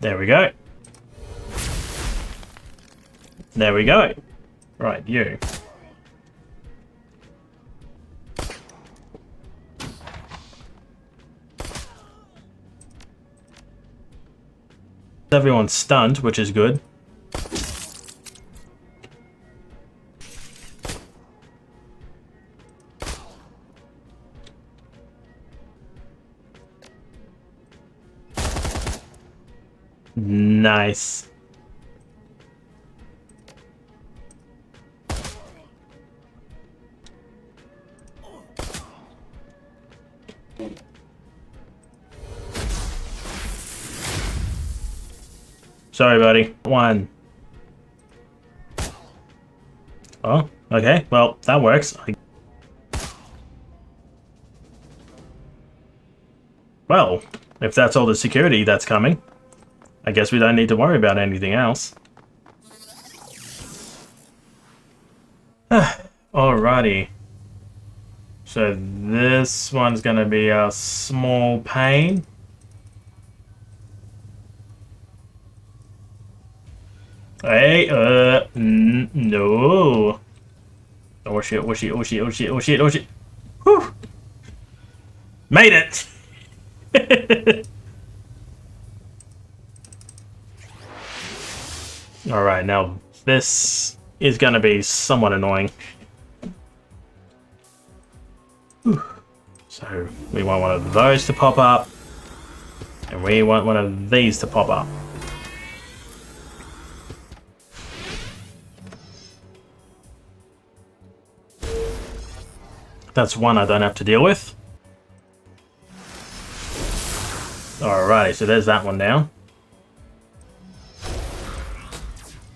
There we go. There we go. Right, you. Everyone's stunned, which is good. Nice. Sorry, buddy. One. Oh, okay. Well, that works. Well, if that's all the security that's coming, I guess we don't need to worry about anything else. Alrighty. So this one's gonna be a small pain. Hey, no. Oh shit, oh shit, oh shit, oh shit, oh shit, oh shit. Whew. Made it! Alright, now this is gonna be somewhat annoying. Whew. So we want one of those to pop up, and we want one of these to pop up. That's one I don't have to deal with. Alrighty, so there's that one down.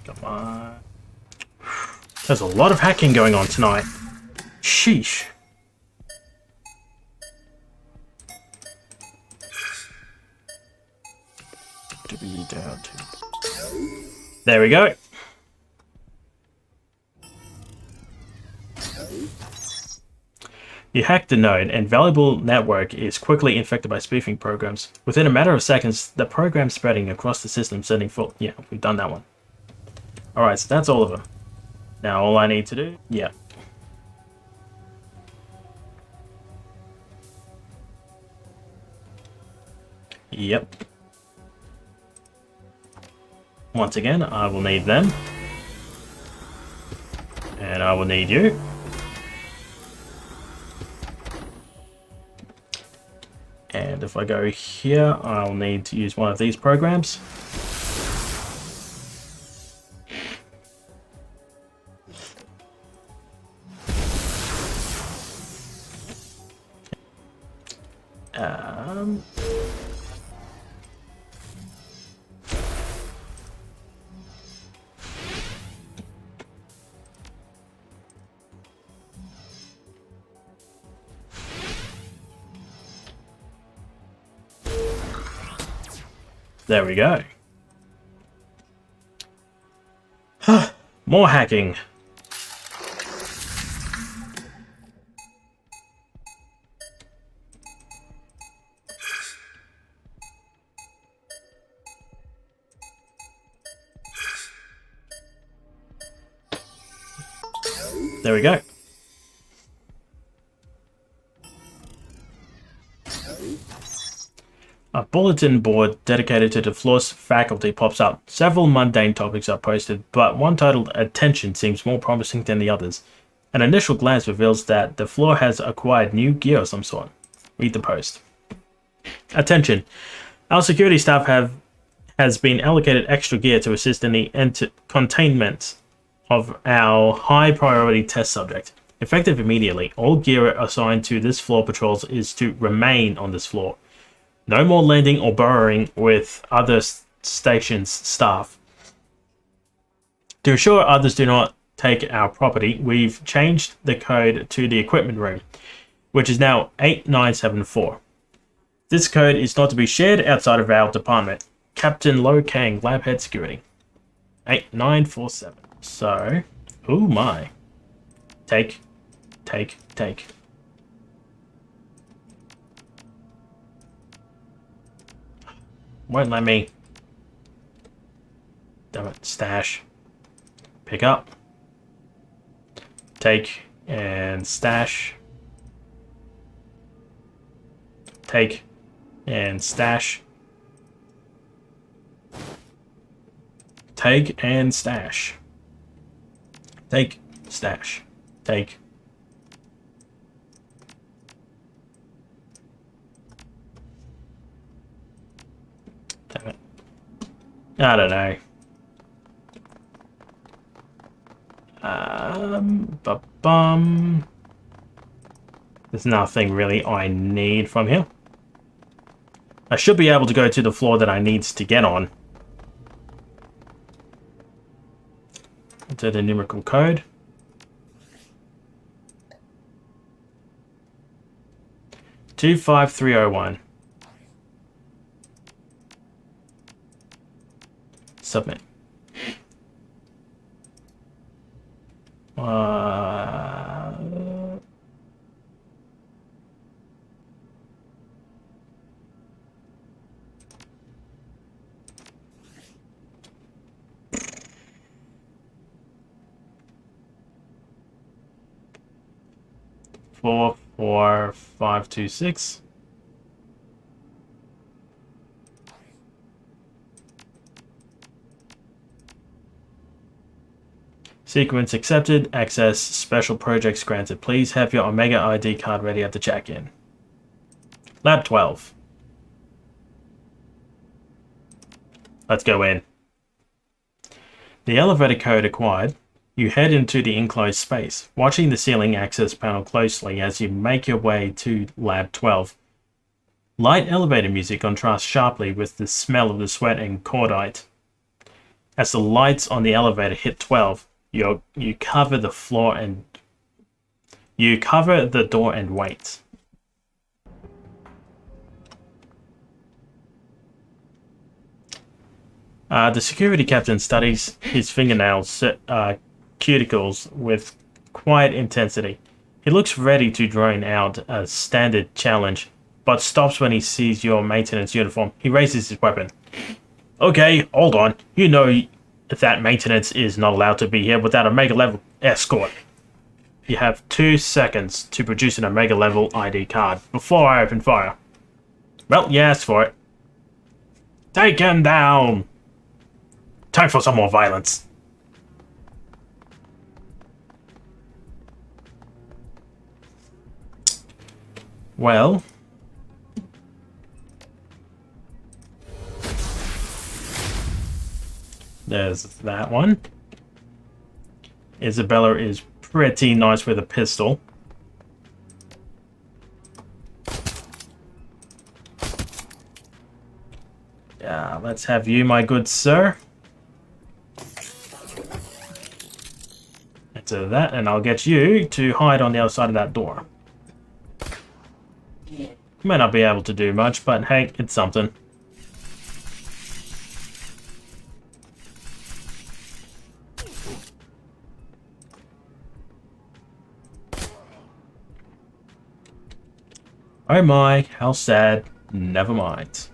Come on. There's a lot of hacking going on tonight. Sheesh. There we go. You hack the node, and valuable network is quickly infected by spoofing programs. Within a matter of seconds, the program's spreading across the system, sending full... Yeah, we've done that one. Alright, so that's all of them. Now all I need to do... Yeah. Yep. Once again, I will need them. And I will need you. And if I go here, I'll need to use one of these programs. There we go. More hacking. There we go. A bulletin board dedicated to the floor's faculty pops up. Several mundane topics are posted, but one titled Attention seems more promising than the others. An initial glance reveals that the floor has acquired new gear of some sort. Read the post. Attention. Our security staff has been allocated extra gear to assist in the containment of our high priority test subject. Effective immediately, all gear assigned to this floor patrols is to remain on this floor. No more landing or burrowing with other station's staff. To ensure others do not take our property, we've changed the code to the equipment room, which is now 8974. This code is not to be shared outside of our department. Captain Lo Kang, Lab Head Security. 8947. So, oh my. Take. Won't let me. Damn it, stash. Pick up. Take and stash. Take and stash. Take and stash. Take, stash. Take. Damn it. I don't know. Ba-bum. There's nothing really I need from here. I should be able to go to the floor that I need to get on. Enter the numerical code. Two 5301. Submit. Four, 5, 2, 6. Sequence accepted. Access special projects granted. Please have your Omega ID card ready at the check-in. Lab 12. Let's go in. The elevator code acquired. You head into the enclosed space, watching the ceiling access panel closely as you make your way to Lab 12. Light elevator music contrasts sharply with the smell of the sweat and cordite. As the lights on the elevator hit 12, you cover the floor and you cover the door and wait. The security captain studies his fingernails cuticles with quiet intensity. He looks ready to drone out a standard challenge, but stops when he sees your maintenance uniform. He raises his weapon. Okay, hold on. You know that maintenance is not allowed to be here without a Omega level escort. You have 2 seconds to produce an Omega level ID card before I open fire. Well, you asked for it. Take him down! Time for some more violence. Well, there's that one. Isabella is pretty nice with a pistol. Yeah, let's have you, my good sir. Enter that, and I'll get you to hide on the other side of that door. May not be able to do much, but hey, it's something. Oh my, how sad. Never mind.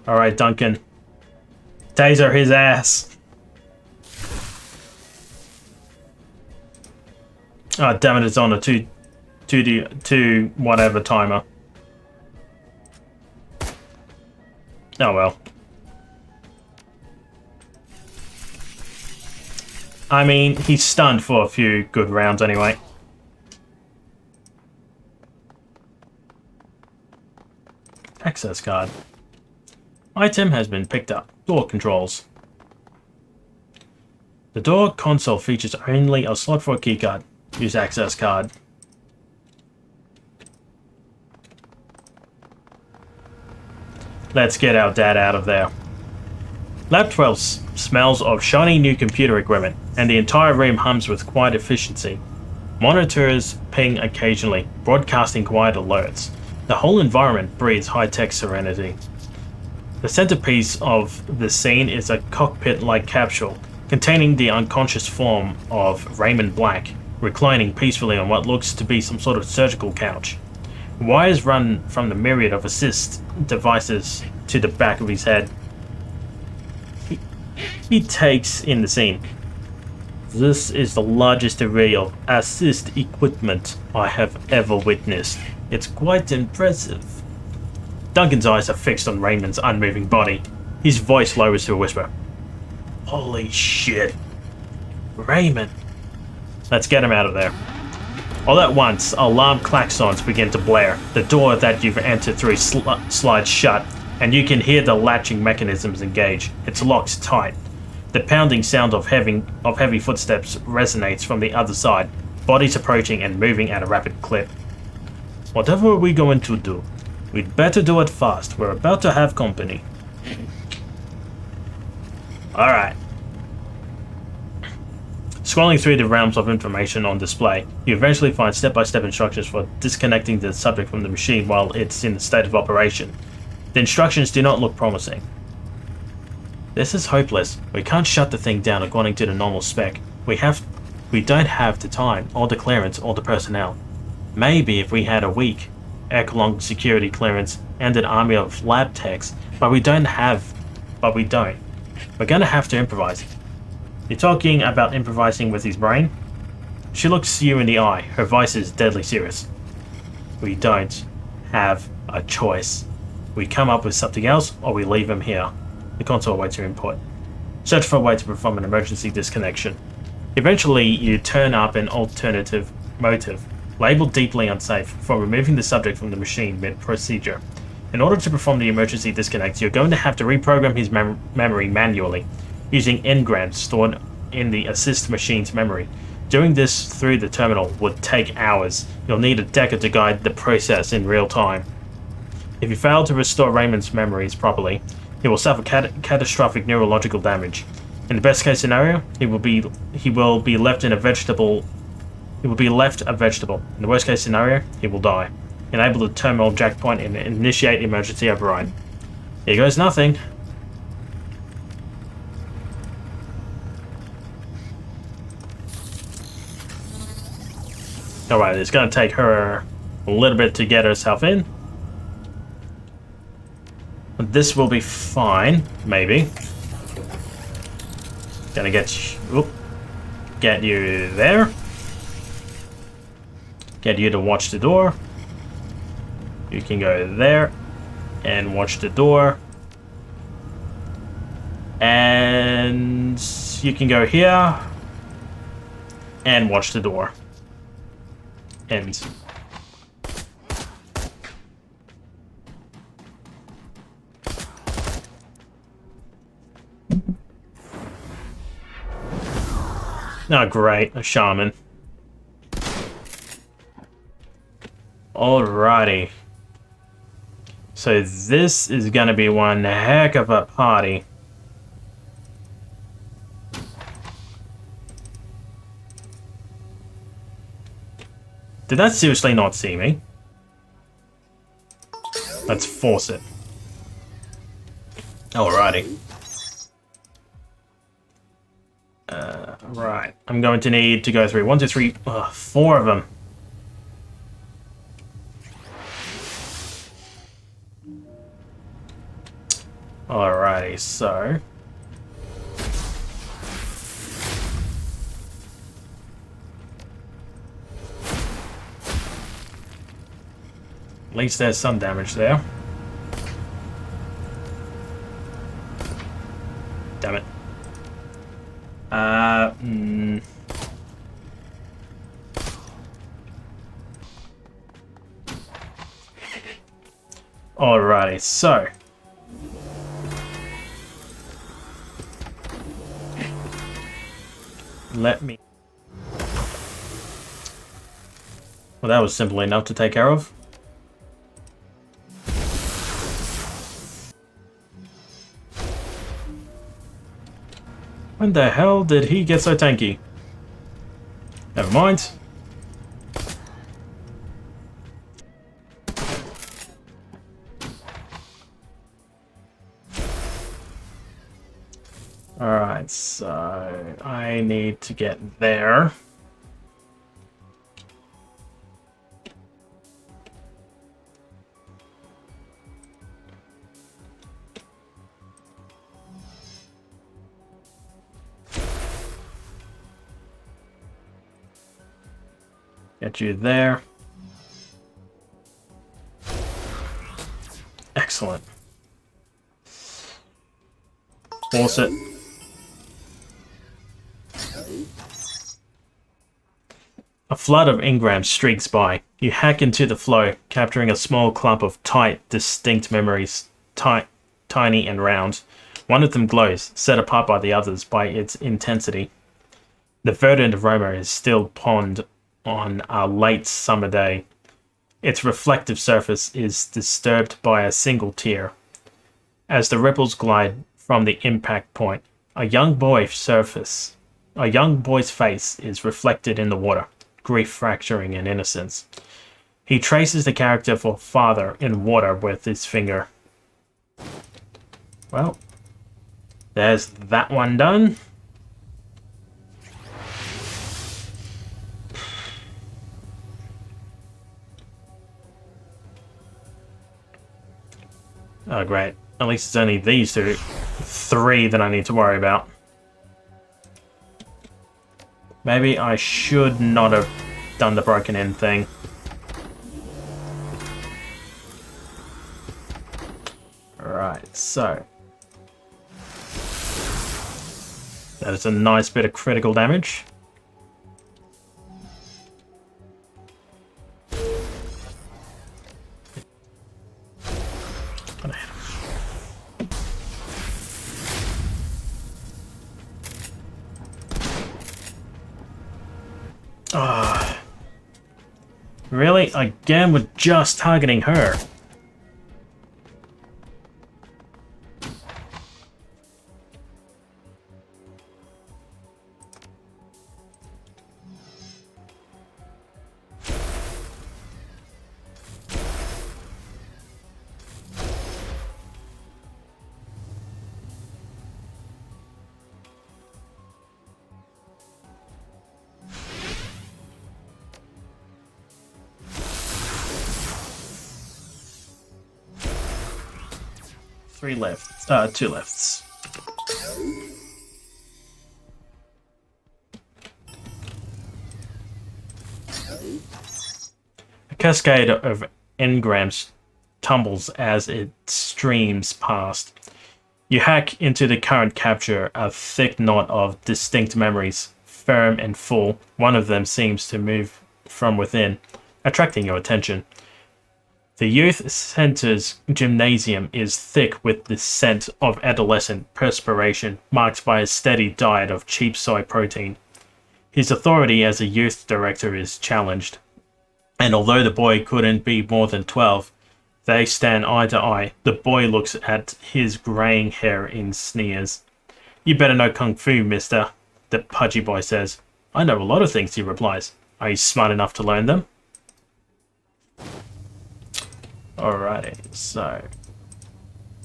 Alright, Duncan. Taser his ass. Oh, damn it, it's on a 2 whatever timer. Oh well. I mean, he's stunned for a few good rounds anyway. Access card. Item has been picked up. Door controls. The door console features only a slot for a keycard. Use access card. Let's get our dad out of there. Lab 12 smells of shiny new computer equipment, and the entire room hums with quiet efficiency. Monitors ping occasionally, broadcasting quiet alerts. The whole environment breathes high-tech serenity. The centerpiece of the scene is a cockpit-like capsule containing the unconscious form of Raymond Black, reclining peacefully on what looks to be some sort of surgical couch. Wires run from the myriad of assist devices to the back of his head. He takes in the scene. This is the largest array of assist equipment I have ever witnessed. It's quite impressive. Duncan's eyes are fixed on Raymond's unmoving body. His voice lowers to a whisper. Holy shit. Raymond. Let's get him out of there. All at once, alarm klaxons begin to blare. The door that you've entered through slides shut, and you can hear the latching mechanisms engage. It's locked tight. The pounding sound of heavy footsteps resonates from the other side, bodies approaching and moving at a rapid clip. Whatever are we going to do? We'd better do it fast. We're about to have company. Alright. Scrolling through the realms of information on display, you eventually find step-by-step instructions for disconnecting the subject from the machine while it's in the state of operation. The instructions do not look promising. This is hopeless. We can't shut the thing down according to the normal spec. We don't have the time, or the clearance, or the personnel. Maybe if we had a week, echelon security clearance, and an army of lab techs, but we don't. We're gonna have to improvise. You're talking about improvising with his brain? She looks you in the eye. Her voice is deadly serious. We don't have a choice. We come up with something else, or we leave him here. The console awaits your input. Search for a way to perform an emergency disconnection. Eventually, you turn up an alternative motive, labeled deeply unsafe, for removing the subject from the machine mid-procedure. In order to perform the emergency disconnect, you're going to have to reprogram his memory manually, using engrams stored in the assist machine's memory. Doing this through the terminal would take hours. You'll need a decker to guide the process in real time. If you fail to restore Raymond's memories properly, he will suffer catastrophic neurological damage. In the best case scenario, he will be left a vegetable. In the worst case scenario, he will die. Enable the terminal jackpoint and initiate emergency override. Here goes nothing. Alright, it's gonna take her a little bit to get herself in. This will be fine, maybe. Gonna get you there. Get you to watch the door. You can go there and watch the door. And you can go here and watch the door. And oh, great, a shaman. Alrighty. So this is gonna be one heck of a party. Did that seriously not see me? Let's force it. Alrighty. Right. I'm going to need to go through 1, 2, 3, 4 of them. Alrighty, so... At least there's some damage there. Damn it. Alrighty, so... Let me... Well, that was simple enough to take care of. When the hell did he get so tanky? Never mind. Alright, so I need to get there. Get you there. Excellent. Force it. A flood of engrams streaks by. You hack into the flow, capturing a small clump of tight, distinct memories, tiny and round. One of them glows, set apart by the others by its intensity. The verdant aroma is still pond on a late summer day. Its reflective surface is disturbed by a single tear. As the ripples glide from the impact point, a young boy's face is reflected in the water, grief fracturing in innocence. He traces the character for father in water with his finger. Well, there's that one done. Oh, great. At least it's only these three that I need to worry about. Maybe I should not have done the broken in thing. Alright, so... that is a nice bit of critical damage. Really? Again, we're just targeting her. Three left. Two lefts. A cascade of engrams tumbles as it streams past. You hack into the current capture, a thick knot of distinct memories, firm and full. One of them seems to move from within, attracting your attention. The youth center's gymnasium is thick with the scent of adolescent perspiration, marked by a steady diet of cheap soy protein. His authority as a youth director is challenged, and although the boy couldn't be more than 12, they stand eye to eye. The boy looks at his graying hair in sneers. "You better know Kung Fu, mister," the pudgy boy says. "I know a lot of things," he replies. "Are you smart enough to learn them?" Alrighty, so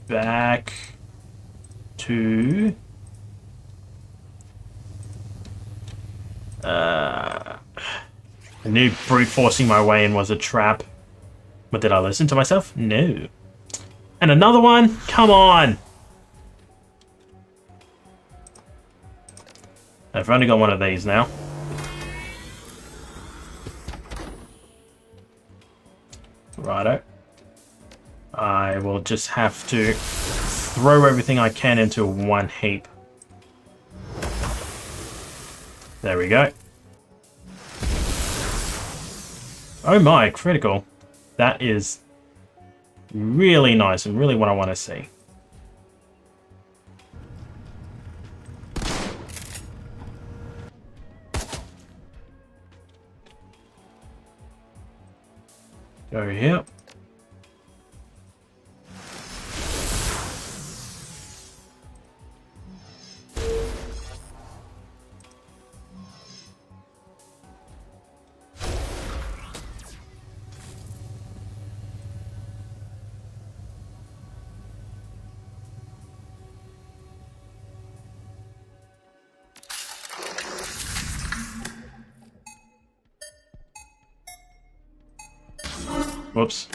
back to I knew brute forcing my way in was a trap. But did I listen to myself? No. And another one? Come on! I've only got one of these now. Righto. I will just have to throw everything I can into one heap. There we go. Oh my, critical. That is really nice and really what I want to see. Go here. Whoops.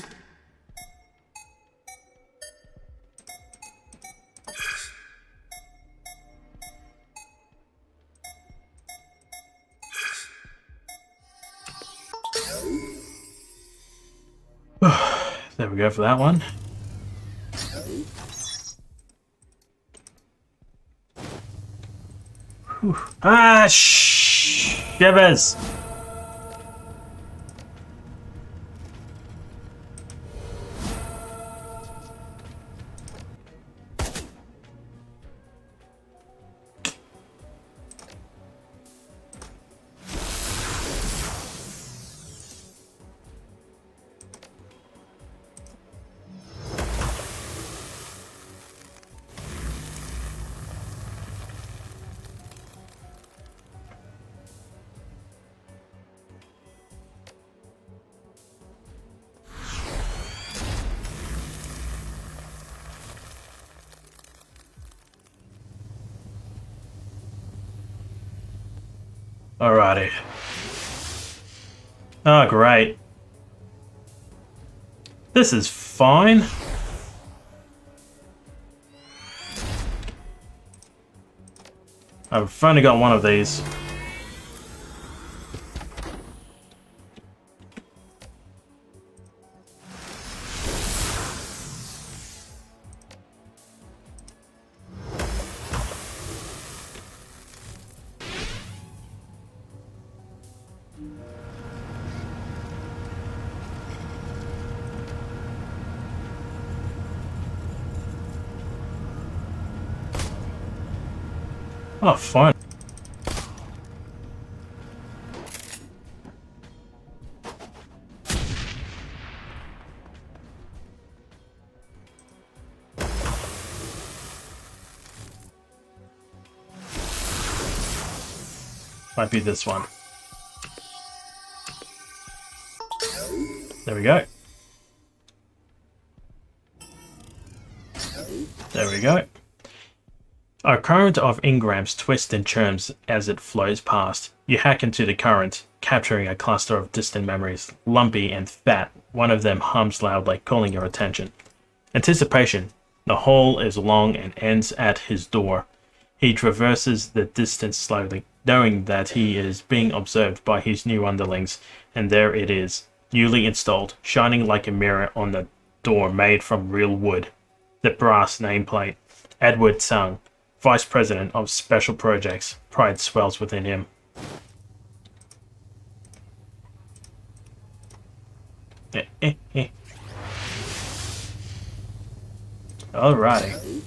There we go for that one. Whew. Ah, shivers! Alrighty. Oh, great. This is fine. I've only got one of these. Oh, fine. Might be this one. There we go. There we go. A current of engrams twists and churns as it flows past. You hack into the current, capturing a cluster of distant memories, lumpy and fat. One of them hums loudly, calling your attention. Anticipation. The hall is long and ends at his door. He traverses the distance slowly, knowing that he is being observed by his new underlings, and there it is, newly installed, shining like a mirror on the door made from real wood. The brass nameplate. Edward Sung, Vice President of Special Projects. Pride swells within him. Alrighty.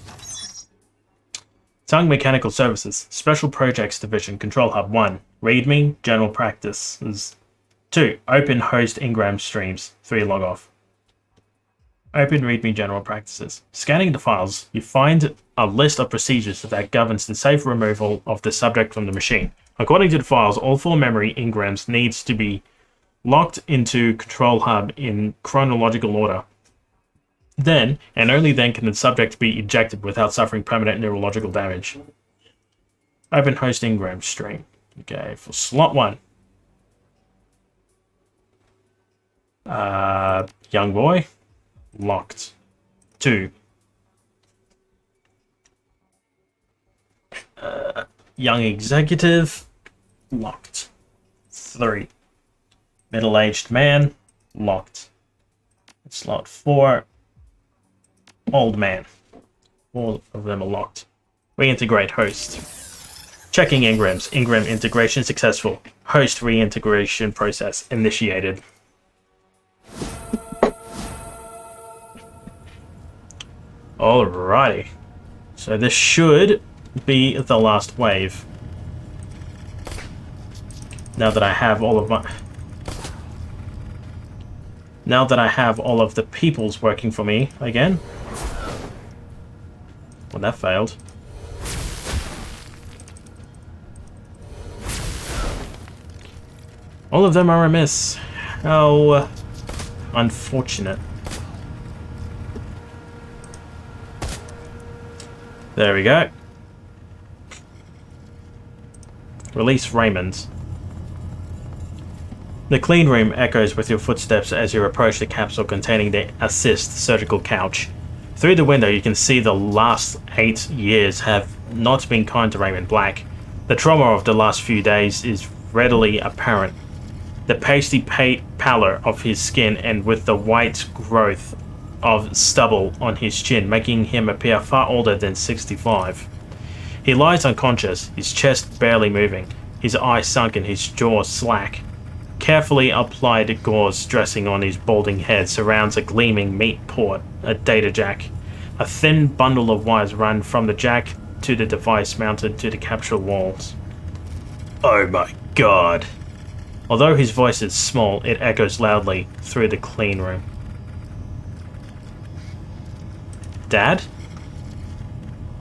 Sung Mechanical Services, Special Projects Division, Control Hub 1. README, General Practices. 2. Open Host Ingram Streams. 3. Log off. Open README General Practices. Scanning the files, you find a list of procedures that governs the safe removal of the subject from the machine. According to the files, all 4 memory engrams needs to be locked into Control Hub in chronological order. Then, and only then, can the subject be ejected without suffering permanent neurological damage. Open Host Ingram Stream. Okay, for slot 1. Young boy. Locked. 2. Young executive, locked. 3. Middle-aged man, locked. Slot 4, old man. All of them are locked. Reintegrate host. Checking engrams. Engram integration successful. Host reintegration process initiated. Alrighty. So this should be the last wave. Now that I have all of my... Now that I have all of the peoples working for me again. Well, that failed. All of them are amiss. How unfortunate. There we go. Release Raymond. The clean room echoes with your footsteps as you approach the capsule containing the assist surgical couch. Through the window you can see the last 8 years have not been kind to Raymond Black. The trauma of the last few days is readily apparent. The pasty pallor of his skin and with the white growth of stubble on his chin making him appear far older than 65. He lies unconscious, his chest barely moving, his eyes sunken, his jaw slack. Carefully applied gauze dressing on his balding head surrounds a gleaming meat port, a data jack. A thin bundle of wires run from the jack to the device mounted to the capsule walls. Oh my god. Although his voice is small, it echoes loudly through the clean room. Dad?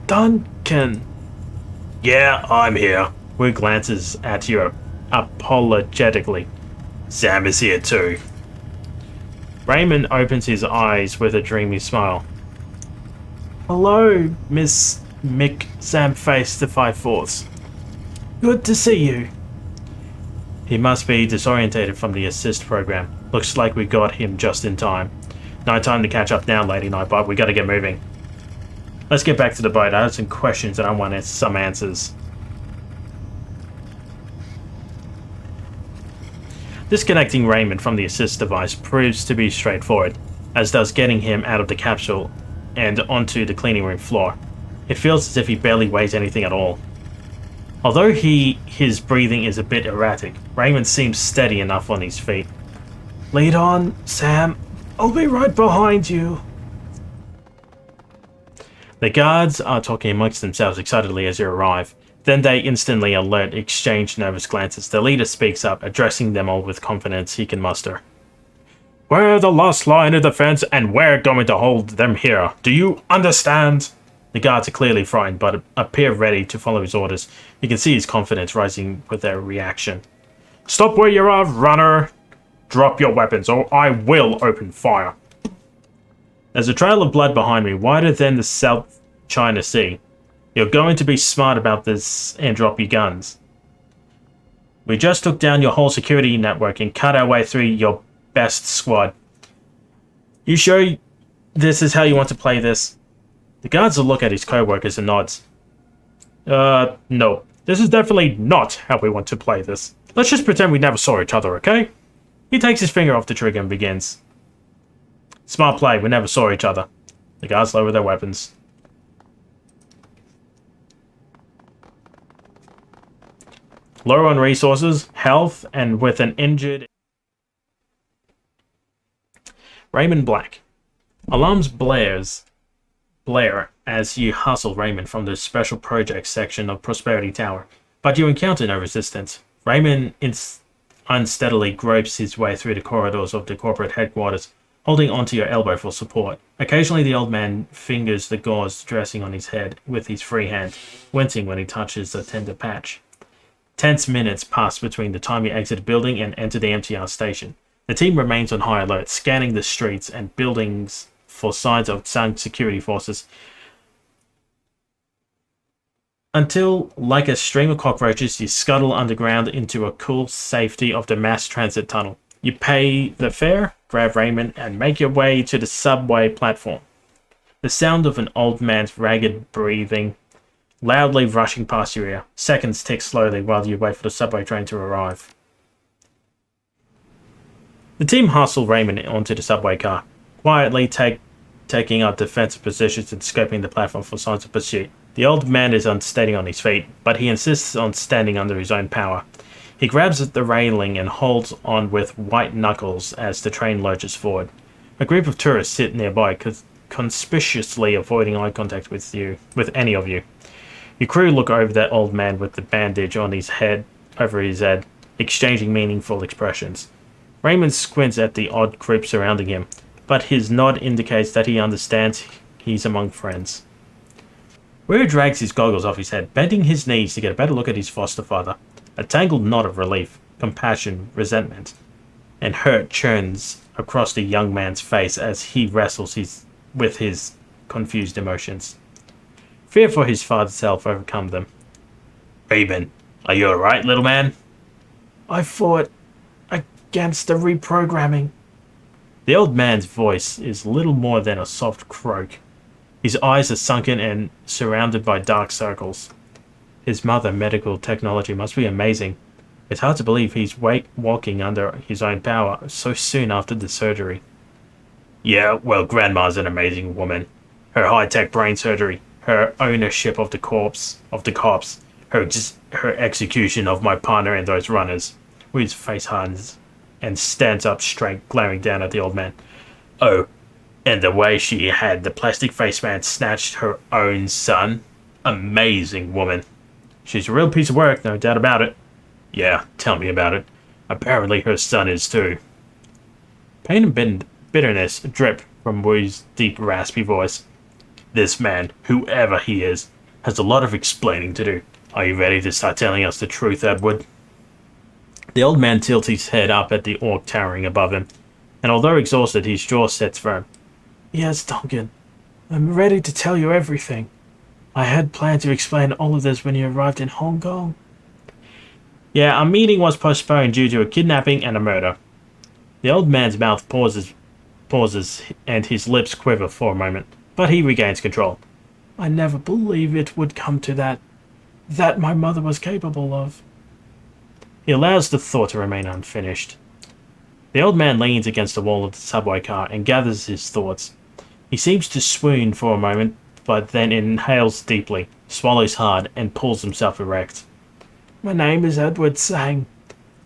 Duncan! Yeah, I'm here. Wu glances at you apologetically. Sam is here too. Raymond opens his eyes with a dreamy smile. Hello, Miss Mick Sam-Face the 5/4. Good to see you. He must be disorientated from the assist program. Looks like we got him just in time. No time to catch up now, Lady Nightbot. We gotta get moving. Let's get back to the boat. I have some questions and I want some answers. Disconnecting Raymond from the assist device proves to be straightforward, as does getting him out of the capsule and onto the cleaning room floor. It feels as if he barely weighs anything at all. Although his breathing is a bit erratic, Raymond seems steady enough on his feet. Lead on, Sam. I'll be right behind you. The guards are talking amongst themselves excitedly as you arrive. Then they instantly alert, exchange nervous glances. The leader speaks up, addressing them all with confidence he can muster. We're the last line of defense, and we're going to hold them here. Do you understand? The guards are clearly frightened, but appear ready to follow his orders. You can see his confidence rising with their reaction. Stop where you are, runner! Drop your weapons, or I will open fire. There's a trail of blood behind me, wider than the South China Sea. You're going to be smart about this and drop your guns. We just took down your whole security network and cut our way through your best squad. You sure this is how you want to play this? The guards will look at his co-workers and nods. No. This is definitely not how we want to play this. Let's just pretend we never saw each other, okay? He takes his finger off the trigger and begins. Smart play, we never saw each other. The guards lower their weapons. Low on resources, health, and with an injured... Raymond Black. Alarms blare as you hustle Raymond from the Special Projects section of Prosperity Tower, but you encounter no resistance. Raymond unsteadily gropes his way through the corridors of the corporate headquarters, holding onto your elbow for support. Occasionally the old man fingers the gauze dressing on his head with his free hand, wincing when he touches the tender patch. Tense minutes pass between the time you exit the building and enter the MTR station. The team remains on high alert, scanning the streets and buildings for signs of sunk security forces, until, like a stream of cockroaches, you scuttle underground into a cool safety of the mass transit tunnel. You pay the fare, grab Raymond, and make your way to the subway platform. The sound of an old man's ragged breathing loudly rushing past your ear. Seconds tick slowly while you wait for the subway train to arrive. The team hustle Raymond onto the subway car, quietly taking up defensive positions and scoping the platform for signs of pursuit. The old man is unsteady on his feet, but he insists on standing under his own power. He grabs at the railing and holds on with white knuckles as the train lurches forward. A group of tourists sit nearby, conspicuously avoiding eye contact with any of you. Your crew look over that old man with the bandage on his head, over his head, exchanging meaningful expressions. Raymond squints at the odd group surrounding him, but his nod indicates that he understands he's among friends. Weir drags his goggles off his head, bending his knees to get a better look at his foster father. A tangled knot of relief, compassion, resentment, and hurt churns across the young man's face as he wrestles with his confused emotions. Fear for his father's self overcome them. Raymond, are you alright, little man? I fought against the reprogramming. The old man's voice is little more than a soft croak. His eyes are sunken and surrounded by dark circles. His mother medical technology must be amazing. It's hard to believe he's walking under his own power so soon after the surgery. Yeah, well, Grandma's an amazing woman. Her high-tech brain surgery, her ownership of the cops, her execution of my partner and those runners. His face hardens and stands up straight, glaring down at the old man. Oh, and the way she had the plastic face man snatched her own son. Amazing woman. She's a real piece of work, no doubt about it. Yeah, tell me about it. Apparently her son is too. Pain and bitterness drip from Wu's deep, raspy voice. This man, whoever he is, has a lot of explaining to do. Are you ready to start telling us the truth, Edward? The old man tilts his head up at the orc towering above him, and although exhausted, his jaw sets firm. Yes, Duncan. I'm ready to tell you everything. I had planned to explain all of this when you arrived in Hong Kong. Yeah, our meeting was postponed due to a kidnapping and a murder. The old man's mouth pauses, and his lips quiver for a moment, but he regains control. I never believed it would come to that my mother was capable of. He allows the thought to remain unfinished. The old man leans against the wall of the subway car and gathers his thoughts. He seems to swoon for a moment, but then inhales deeply, swallows hard, and pulls himself erect. My name is Edward Tsang.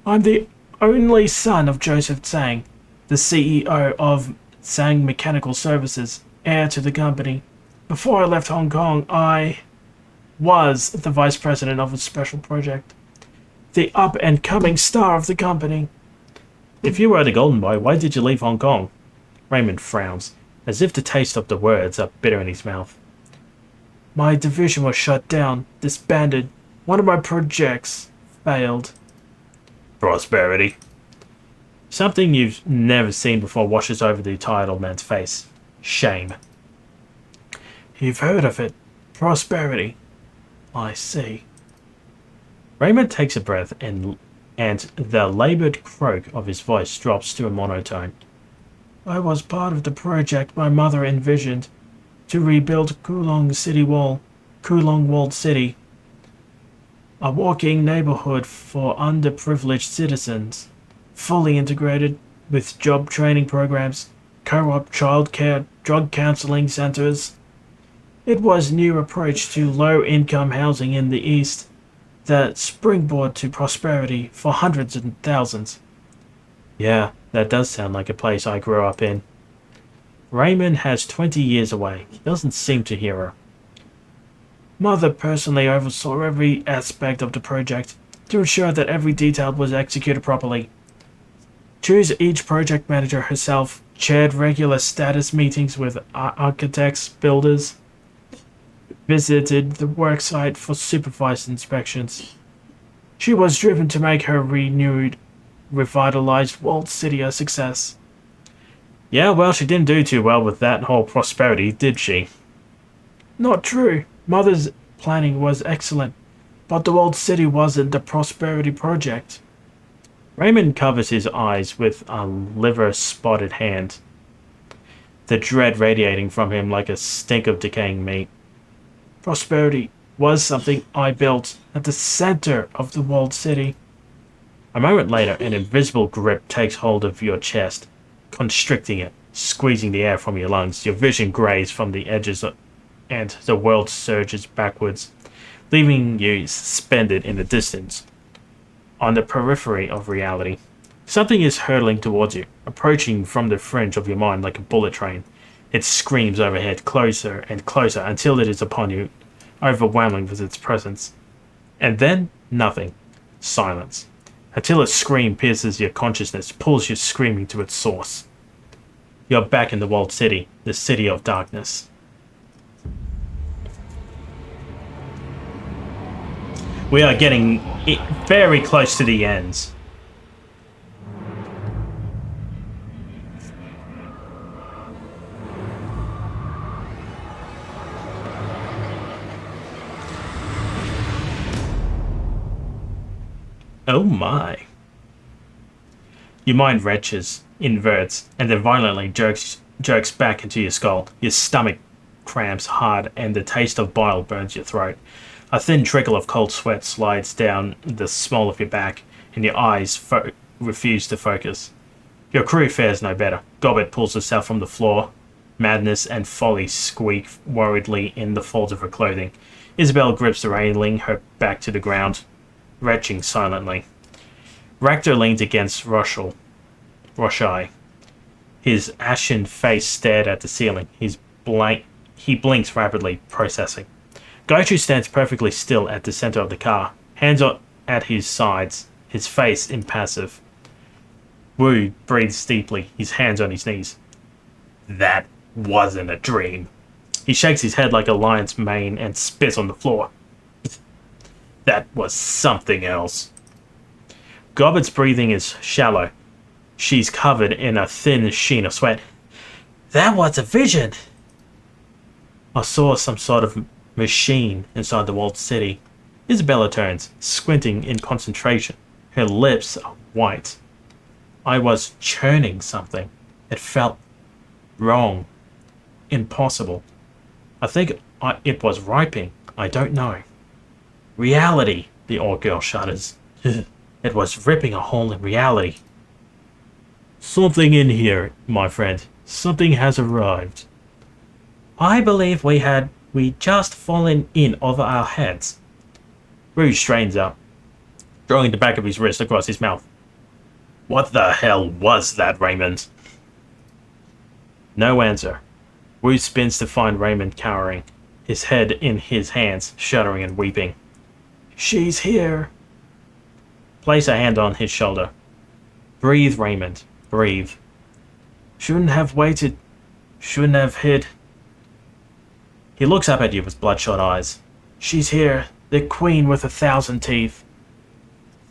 I'm the only son of Joseph Tsang, the CEO of Tsang Mechanical Services, heir to the company. Before I left Hong Kong, I was the vice president of a special project, the up-and-coming star of the company. If you were the golden boy, why did you leave Hong Kong? Raymond frowns, as if the taste of the words are bitter in his mouth. My division was shut down, disbanded. One of my projects failed. Prosperity. Something you've never seen before washes over the tired old man's face. Shame. You've heard of it. Prosperity. I see. Raymond takes a breath and the laboured croak of his voice drops to a monotone. I was part of the project my mother envisioned to rebuild Kulong Walled City, a walking neighborhood for underprivileged citizens, fully integrated with job training programs, co-op childcare, drug counseling centers. It was a new approach to low-income housing in the East, the springboard to prosperity for hundreds and thousands. Yeah, that does sound like a place I grew up in. Raymond has 20 years away. He doesn't seem to hear her. Mother personally oversaw every aspect of the project to ensure that every detail was executed properly. Chose each project manager herself, chaired regular status meetings with architects, builders, visited the worksite for supervised inspections. She was driven to make her revitalized walled city a success. Yeah, well, she didn't do too well with that whole prosperity, did she? Not true. Mother's planning was excellent, but the walled city wasn't the prosperity project. Raymond covers his eyes with a liver-spotted hand, the dread radiating from him like a stink of decaying meat. Prosperity was something I built at the center of the walled city. A moment later, an invisible grip takes hold of your chest, constricting it, squeezing the air from your lungs. Your vision grays from the edges, and the world surges backwards, leaving you suspended in the distance, on the periphery of reality. Something is hurtling towards you, approaching from the fringe of your mind like a bullet train. It screams overhead, closer and closer, until it is upon you, overwhelming with its presence. And then, nothing. Silence. Until a scream pierces your consciousness, pulls you screaming to its source. You're back in the walled city, the city of darkness. We are getting very close to the ends. Oh my. Your mind retches, inverts, and then violently jerks back into your skull. Your stomach cramps hard, and the taste of bile burns your throat. A thin trickle of cold sweat slides down the small of your back, and your eyes refuse to focus. Your crew fares no better. Gobbet pulls herself from the floor. Madness and Folly squeak worriedly in the folds of her clothing. Isabel grips the railing, her back to the ground, retching silently. Ractor leans against Roshai. His ashen face stared at the ceiling. He blinks rapidly, processing. Gaichu stands perfectly still at the center of the car, hands at his sides, his face impassive. Wu breathes deeply, his hands on his knees. That wasn't a dream. He shakes his head like a lion's mane and spits on the floor. That was something else. Gobbet's breathing is shallow. She's covered in a thin sheen of sweat. That was a vision. I saw some sort of machine inside the walled city. Isabella turns, squinting in concentration. Her lips are white. I was churning something. It felt wrong. Impossible. I think it was ripening. I don't know. Reality, the old girl shudders. It was ripping a hole in reality. Something in here, my friend. Something has arrived. I believe we just fallen in over our heads. Rouge strains up, drawing the back of his wrist across his mouth. What the hell was that, Raymond? No answer. Rouge spins to find Raymond cowering, his head in his hands, shuddering and weeping. She's here. Place a hand on his shoulder. Breathe, Raymond. Breathe. Shouldn't have waited. Shouldn't have hid. He looks up at you with bloodshot eyes. She's here. The queen with 1,000 teeth.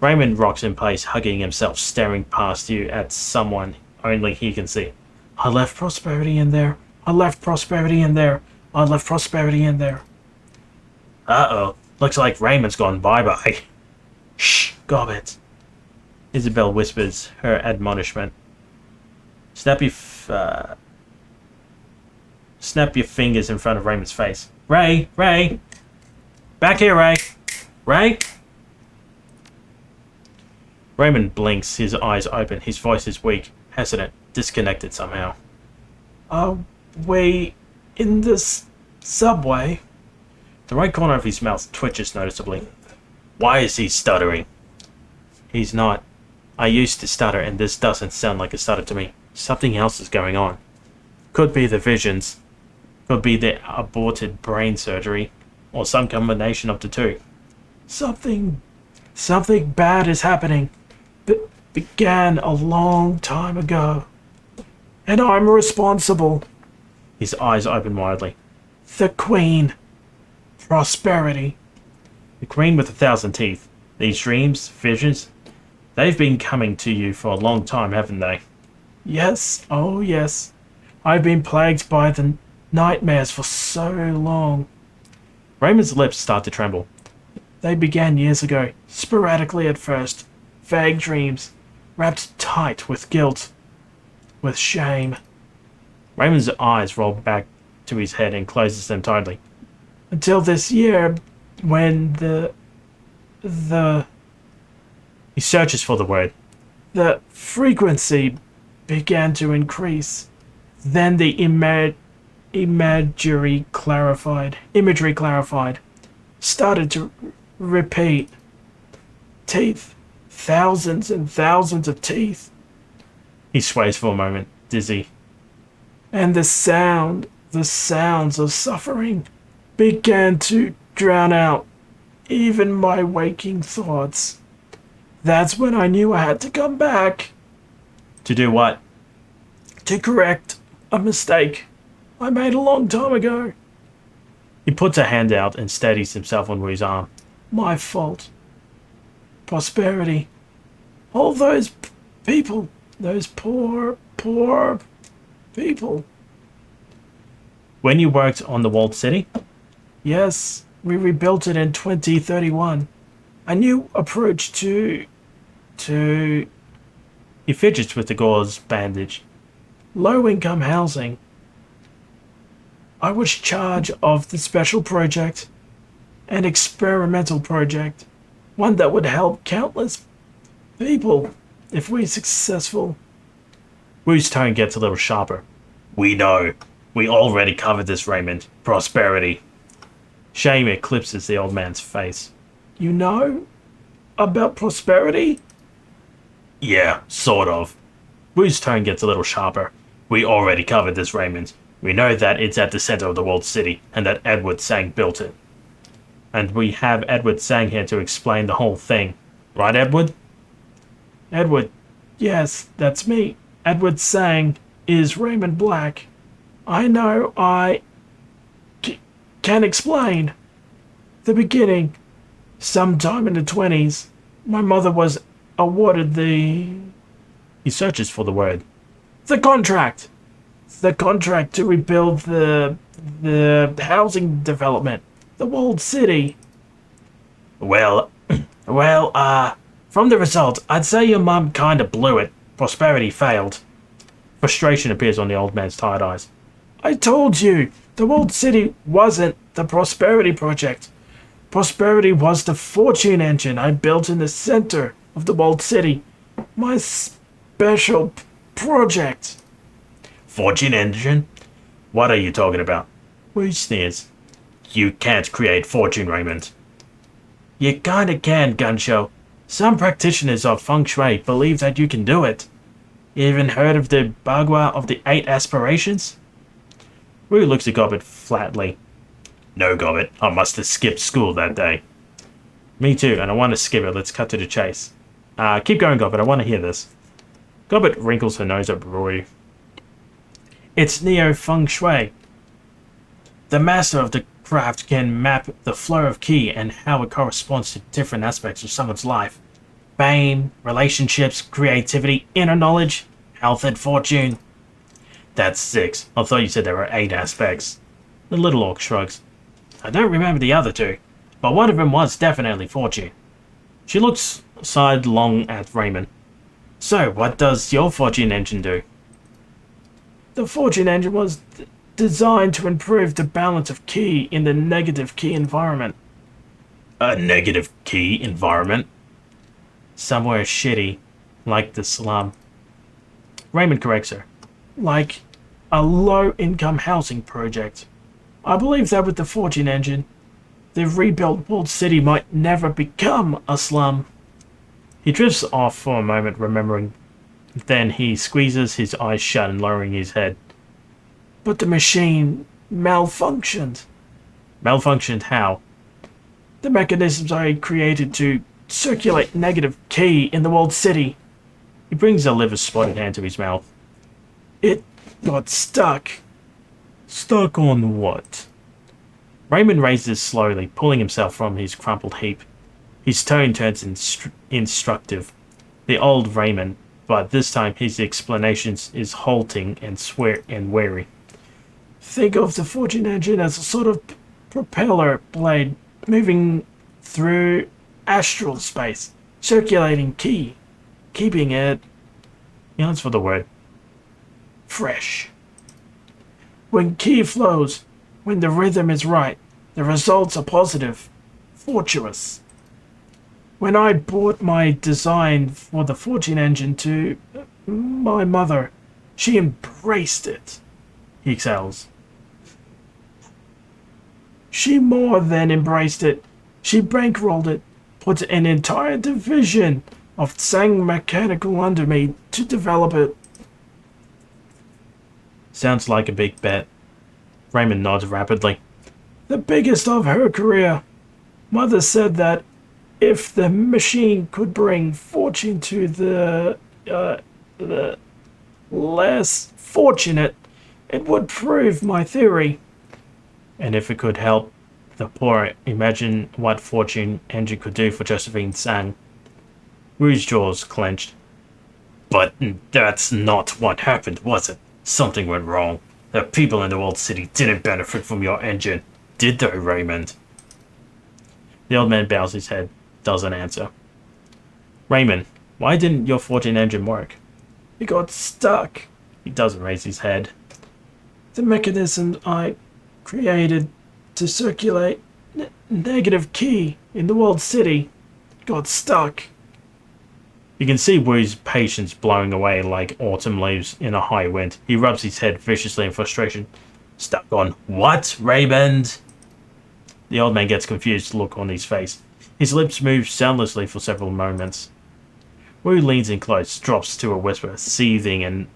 Raymond rocks in place, hugging himself, staring past you at someone only he can see. I left prosperity in there. I left prosperity in there. I left prosperity in there. Uh-oh. Looks like Raymond's gone bye-bye. Shh, Gobbet. Isabel whispers her admonishment. Snap your fingers in front of Raymond's face. Ray! Ray! Back here, Ray! Ray! Raymond blinks, his eyes open. His voice is weak, hesitant, disconnected somehow. Are we in this subway? The right corner of his mouth twitches noticeably. Why is he stuttering? He's not. I used to stutter, and this doesn't sound like a stutter to me. Something else is going on. Could be the visions. Could be the aborted brain surgery. Or some combination of the two. Something bad is happening. Began a long time ago. And I'm responsible. His eyes open widely. The Queen. Prosperity. The Queen with 1,000 teeth. These dreams, visions, they've been coming to you for a long time, haven't they? Yes, oh yes. I've been plagued by the nightmares for so long. Raymond's lips start to tremble. They began years ago, sporadically at first. Vague dreams, wrapped tight with guilt, with shame. Raymond's eyes roll back to his head and closes them tightly. Until this year, when the He searches for the word. the frequency began to increase, then the imagery clarified, started to repeat. Teeth, thousands and thousands of teeth, He sways for a moment, dizzy. and the sounds of suffering began to drown out even my waking thoughts. That's when I knew I had to come back To do what? to correct a mistake I made a long time ago. He puts a hand out and steadies himself on Wu's arm. My fault. Prosperity. All those people, those poor people. When you worked on the walled city? Yes, we rebuilt it in 2031. A new approach to He fidgets with the gauze bandage. low-income housing. I was charged of the special project, an experimental project, one that would help countless people if we're successful. Wu's tone gets a little sharper. We know. We already covered this, Raymond. Prosperity. Shame eclipses the old man's face. You know about prosperity? Yeah, sort of. Wu's tone gets a little sharper. We already covered this, Raymond. We know that it's at the center of the walled city, and that Edward Sang built it. And we have Edward Sang here to explain the whole thing. Right, Edward? Edward. Yes, that's me. Edward Sang is Raymond Black. I know can explain. The beginning, sometime in the 20s, my mother was awarded He searches for the word. the contract. The contract to rebuild the housing development, the walled city. Well, From the result, I'd say your mum kinda blew it. Prosperity failed. Frustration appears on the old man's tired eyes. I told you, the walled city wasn't the prosperity project. Prosperity was the fortune engine I built in the center of the walled city. My special project. Fortune engine? What are you talking about? Wu sneers. You can't create fortune, Raymond. You kinda can, Gunshow. Some practitioners of feng shui believe that you can do it. You even heard of the Bagua of the 8 aspirations? Wu looks at Gobbet flatly. No, Gobbet, I must have skipped school that day. Me too, and I want to skip it. Let's cut to the chase. Keep going, Gobbet. I want to hear this. Gobbet wrinkles her nose at Wu. It's Neo Feng Shui. The master of the craft can map the flow of ki and how it corresponds to different aspects of someone's life. Fame, relationships, creativity, inner knowledge, health and fortune. That's 6. I thought you said there were 8 aspects. The little orc shrugs. I don't remember the other 2, but one of them was definitely fortune. She looks sidelong at Raymond. So, what does your fortune engine do? The fortune engine was designed to improve the balance of ki in the negative ki environment. A negative ki environment? Somewhere shitty, like the slum. Raymond corrects her. Like a low-income housing project. I believe that with the fortune engine, the rebuilt walled city might never become a slum. He drifts off for a moment, remembering. Then he squeezes his eyes shut and lowering his head. But the machine malfunctioned. Malfunctioned how? The mechanisms I created to circulate negative ki in the walled city. He brings a liver-spotted hand to his mouth. It got stuck. Stuck on what? Raymond raises slowly, pulling himself from his crumpled heap. His tone turns instructive. The old Raymond, but this time his explanations is halting and wary. Think of the fortune engine as a sort of propeller blade moving through astral space, circulating ki, keeping it He hunts for the word. fresh. When ki flows, when the rhythm is right, the results are positive. fortuitous. When I brought my design for the fortune engine to my mother, she embraced it. He exhales. She more than embraced it. She bankrolled it, put an entire division of Tsang Mechanical under me to develop it. Sounds like a big bet. Raymond nods rapidly. The biggest of her career. Mother said that if the machine could bring fortune to the less fortunate, it would prove my theory. And if it could help the poor, imagine what Fortune Engine could do for Josephine Sang. Rue's jaws clenched. But that's not what happened, was it? Something went wrong. The people in the old city didn't benefit from your engine, did they, Raymond? The old man bows his head, doesn't answer. Raymond, why didn't your Fortune engine work? It got stuck. He doesn't raise his head. The mechanism I created to circulate negative key in the world city got stuck. You can see Wu's patience blowing away like autumn leaves in a high wind. He rubs his head viciously in frustration. Stuck on what, Raymond? The old man gets a confused look on his face. His lips move soundlessly for several moments. Wu leans in close, drops to a whisper, seething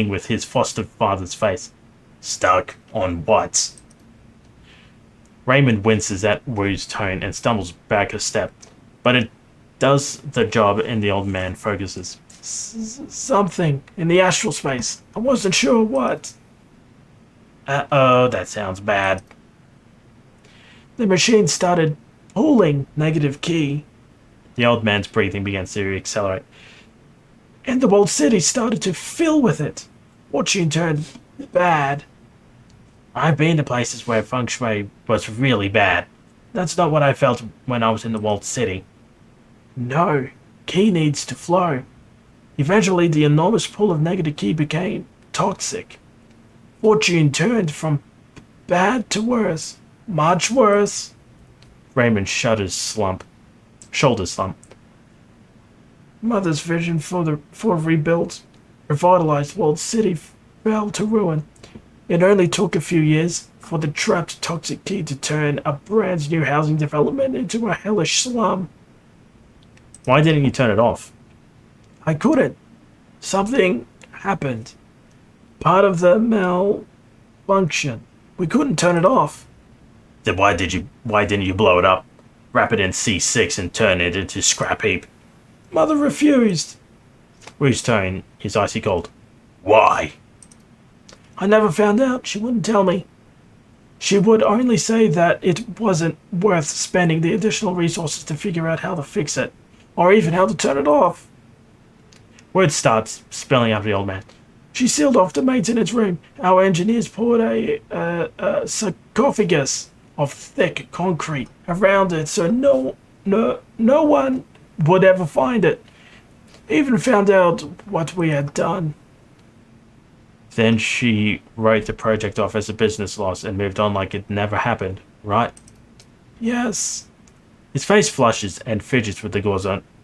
with his foster father's face. Stuck on what? Raymond winces at Wu's tone and stumbles back a step, but it does the job and the old man focuses. Something in the astral space. I wasn't sure what. Uh-oh, that sounds bad. The machine started pulling negative key. The old man's breathing begins to accelerate. And the world city started to fill with it. Fortune turned bad. I've been to places where feng shui was really bad. That's not what I felt when I was in the walled city. No, key needs to flow. Eventually, the enormous pool of negative key became toxic. Fortune turned from bad to worse. Much worse. Raymond shoulders slump. Mother's vision for rebuilt, revitalized world city fell to ruin. It only took a few years for the trapped toxic key to turn a brand new housing development into a hellish slum. Why didn't you turn it off? I couldn't. Something happened. Part of the malfunction. We couldn't turn it off. Then why didn't you blow it up? Wrap it in C6 and turn it into scrap heap? Mother refused. Wu's tone is icy cold. Why? I never found out. She wouldn't tell me. She would only say that it wasn't worth spending the additional resources to figure out how to fix it, or even how to turn it off. Words start spelling out the old man. She sealed off the maintenance room. Our engineers poured a sarcophagus of thick concrete around it so no one would ever find it. Even found out what we had done. Then she wrote the project off as a business loss and moved on like it never happened, right? Yes. His face flushes and fidgets with the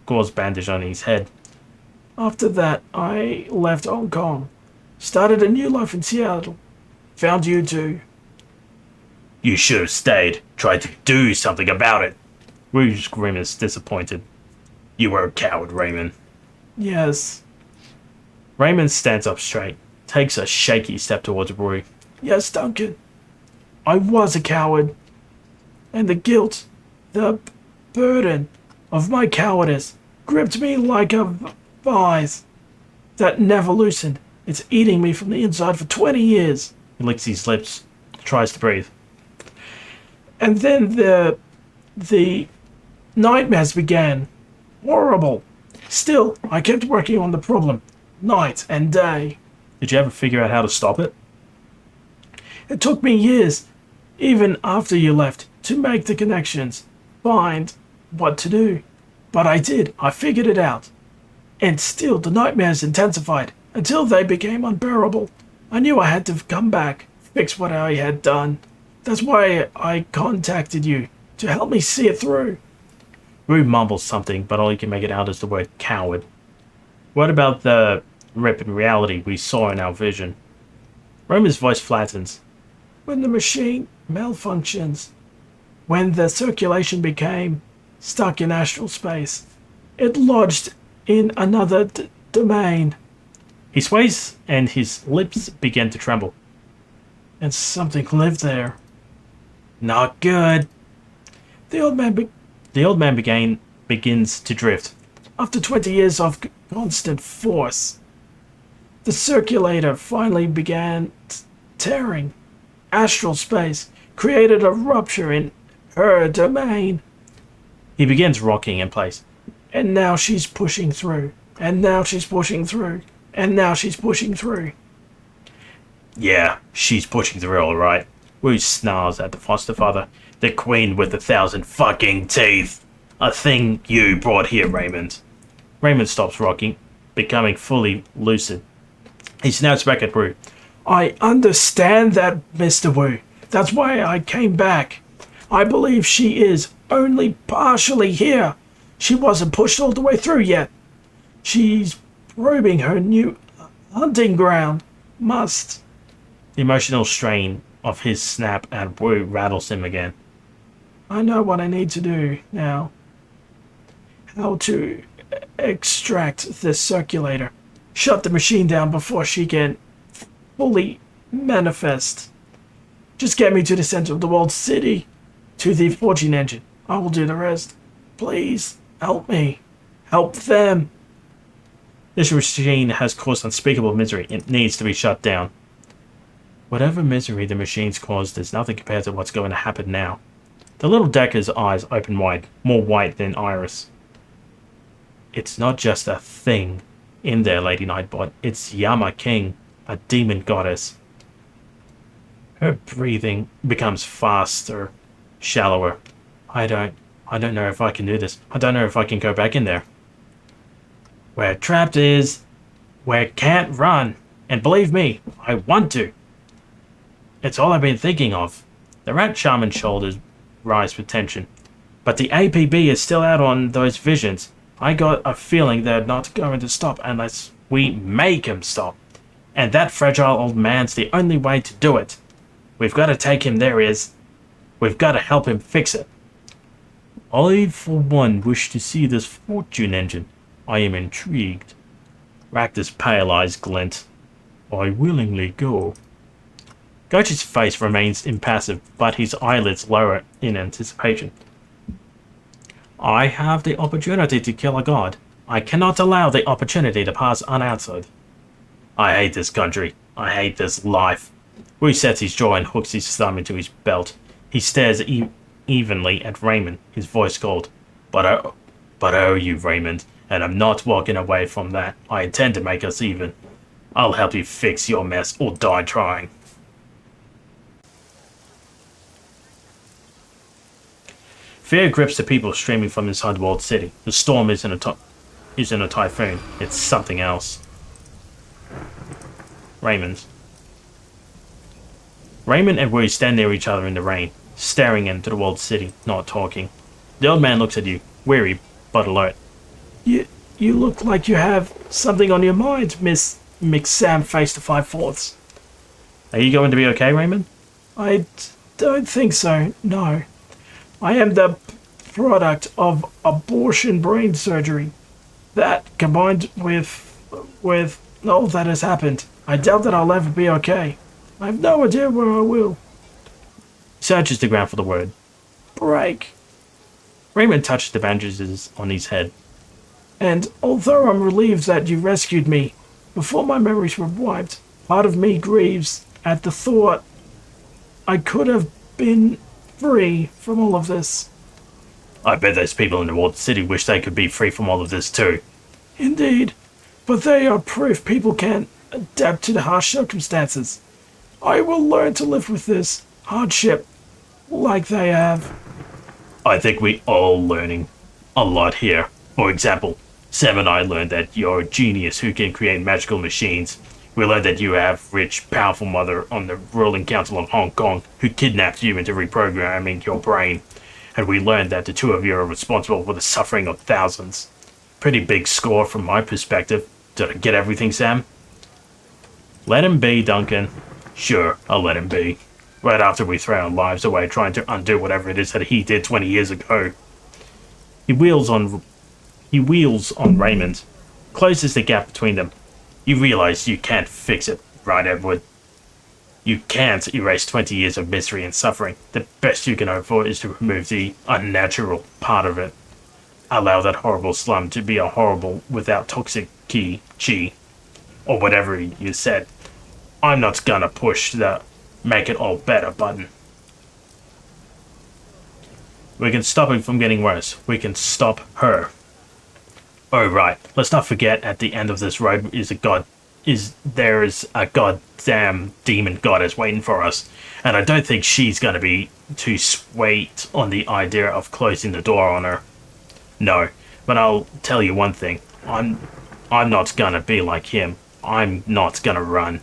gauze bandage on his head. After that, I left Hong Kong. Started a new life in Seattle. Found you too. You should have stayed. Tried to do something about it. Wu's grimace disappointed. You were a coward, Raymond. Yes. Raymond stands up straight, takes a shaky step towards Wu. Yes, Duncan. I was a coward. And the guilt, the burden of my cowardice gripped me like a vise that never loosened. It's eating me from the inside for 20 years. He licks his lips, tries to breathe. And then the nightmares began. Horrible. Still, I kept working on the problem, night and day. Did you ever figure out how to stop it? It took me years, even after you left, to make the connections, find what to do. But I did. I figured it out. And still, the nightmares intensified until they became unbearable. I knew I had to come back, fix what I had done. That's why I contacted you, to help me see it through. Rue mumbles something, but all you can make it out is the word coward. What about the rip in reality we saw in our vision? Roman's voice flattens. When the machine malfunctions, when the circulation became stuck in astral space, it lodged in another domain. He sways and his lips begin to tremble. And something lived there. Not good. The old man begins to drift. After 20 years of constant force, the circulator finally began tearing. Astral space created a rupture in her domain. He begins rocking in place. And now she's pushing through. And now she's pushing through. And now she's pushing through. Yeah, she's pushing through all right. Wu snarls at the foster father. The queen with 1,000 fucking teeth. A thing you brought here, Raymond. Raymond stops rocking, becoming fully lucid. He snaps back at Wu. I understand that, Mr. Wu. That's why I came back. I believe she is only partially here. She wasn't pushed all the way through yet. She's probing her new hunting ground. Must. The emotional strain of his snap at Wu rattles him again. I know what I need to do now. How to extract this circulator. Shut the machine down before she can fully manifest. Just get me to the center of the world city, to the forging engine. I will do the rest. Please, help me. Help them. This machine has caused unspeakable misery. It needs to be shut down. Whatever misery the machine's caused is nothing compared to what's going to happen now. The little Decker's eyes open wide, more white than iris. It's not just a thing in there, Lady Nightbot. It's Yama King, a demon goddess. Her breathing becomes faster, shallower. I don't know if I can do this. I don't know if I can go back in there. Where trapped is, where can't run. And believe me, I want to. It's all I've been thinking of. The rat shaman's shoulders rise with tension. But the APB is still out on those visions. I got a feeling they're not going to stop unless we make him stop. And that fragile old man's the only way to do it. We've got to take him there is. We've got to help him fix it. I, for one, wish to see this fortune engine. I am intrigued. Ractor's pale eyes glint. I willingly go. Gochi's face remains impassive, but his eyelids lower in anticipation. I have the opportunity to kill a god. I cannot allow the opportunity to pass unanswered. I hate this country. I hate this life. Wu sets his jaw and hooks his thumb into his belt. He stares evenly at Raymond, his voice cold. But oh, you, Raymond, and I'm not walking away from that. I intend to make us even. I'll help you fix your mess or die trying. Fear grips the people streaming from inside the walled city. The storm isn't a typhoon. It's something else. Raymond and Wu stand near each other in the rain, staring into the walled city, not talking. The old man looks at you, weary but alert. You look like you have something on your mind, Miss McSam face to 5/4. Are you going to be okay, Raymond? I don't think so, no. I am the product of abortion brain surgery. That, combined with all that has happened, I doubt that I'll ever be okay. I have no idea where I will. Searches the ground for the word. Break. Raymond touches the bandages on his head. And although I'm relieved that you rescued me before my memories were wiped, part of me grieves at the thought I could have been free from all of this. I bet those people in the walled city wish they could be free from all of this too. Indeed, but they are proof people can adapt to the harsh circumstances. I will learn to live with this hardship like they have. I think we all learning a lot here. For example, Sam and I learned that you're a genius who can create magical machines. We learned that you have rich, powerful mother on the ruling council of Hong Kong who kidnapped you into reprogramming your brain. and we learned that the two of you are responsible for the suffering of thousands. Pretty big score from my perspective. Did I get everything, Sam? Let him be, Duncan. Sure, I'll let him be. Right after we throw our lives away trying to undo whatever it is that he did 20 years ago. He wheels on Raymond, closes the gap between them. You realize you can't fix it, right, Edward? You can't erase 20 years of misery and suffering. The best you can hope for is to remove the unnatural part of it. Allow that horrible slum to be a horrible without toxic chi, or whatever you said. I'm not gonna push the make it all better button. We can stop it from getting worse. We can stop her. Oh right, let's not forget at the end of this road there is a goddamn demon goddess waiting for us. And I don't think she's gonna be too sweet on the idea of closing the door on her. No, but I'll tell you one thing. I'm not gonna be like him. I'm not gonna run.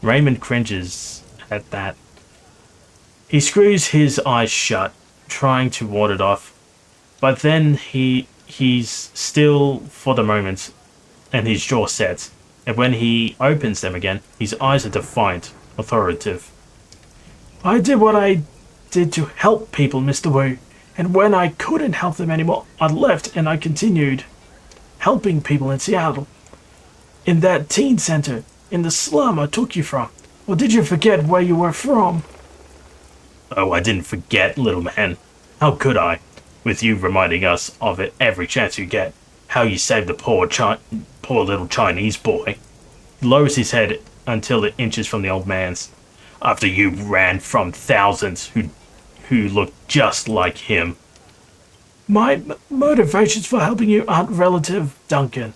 Raymond cringes at that. He screws his eyes shut, trying to ward it off. But then he's still for the moment, and his jaw sets. And when he opens them again, his eyes are defiant, authoritative. I did what I did to help people, Mr. Wu. And when I couldn't help them anymore, I left and I continued helping people in Seattle. In that teen center, in the slum I took you from. Or did you forget where you were from? Oh, I didn't forget, little man. How could I? With you reminding us of it every chance you get. How you saved the poor little Chinese boy. He lowers his head until it inches from the old man's. After you ran from thousands who looked just like him. My motivations for helping you aren't relative, Duncan.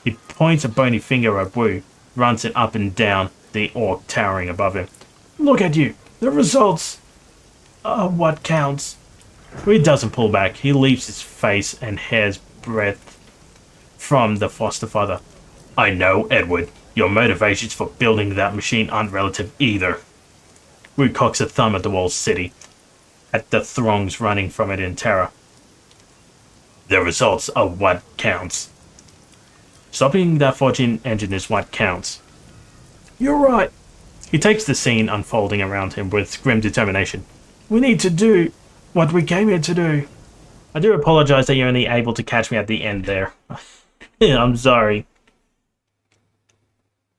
He points a bony finger at Wu, runs it up and down the orc towering above him. Look at you. The results are what counts. Wu doesn't pull back. He leaves his face and hair's breadth from the foster father. I know, Edward. Your motivations for building that machine aren't relative either. Wu cocks a thumb at the walled city, at the throngs running from it in terror. The results are what counts. Stopping that fortune engine is what counts. You're right. He takes the scene unfolding around him with grim determination. We need to do what we came here to do. I do apologize that you're only able to catch me at the end there. I'm sorry.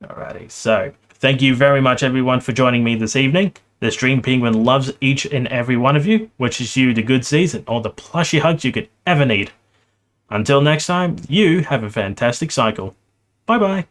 Alrighty, so thank you very much everyone for joining me this evening. The Stream Penguin loves each and every one of you, wishes you the good season, all the plushy hugs you could ever need. Until next time, you have a fantastic cycle. Bye bye.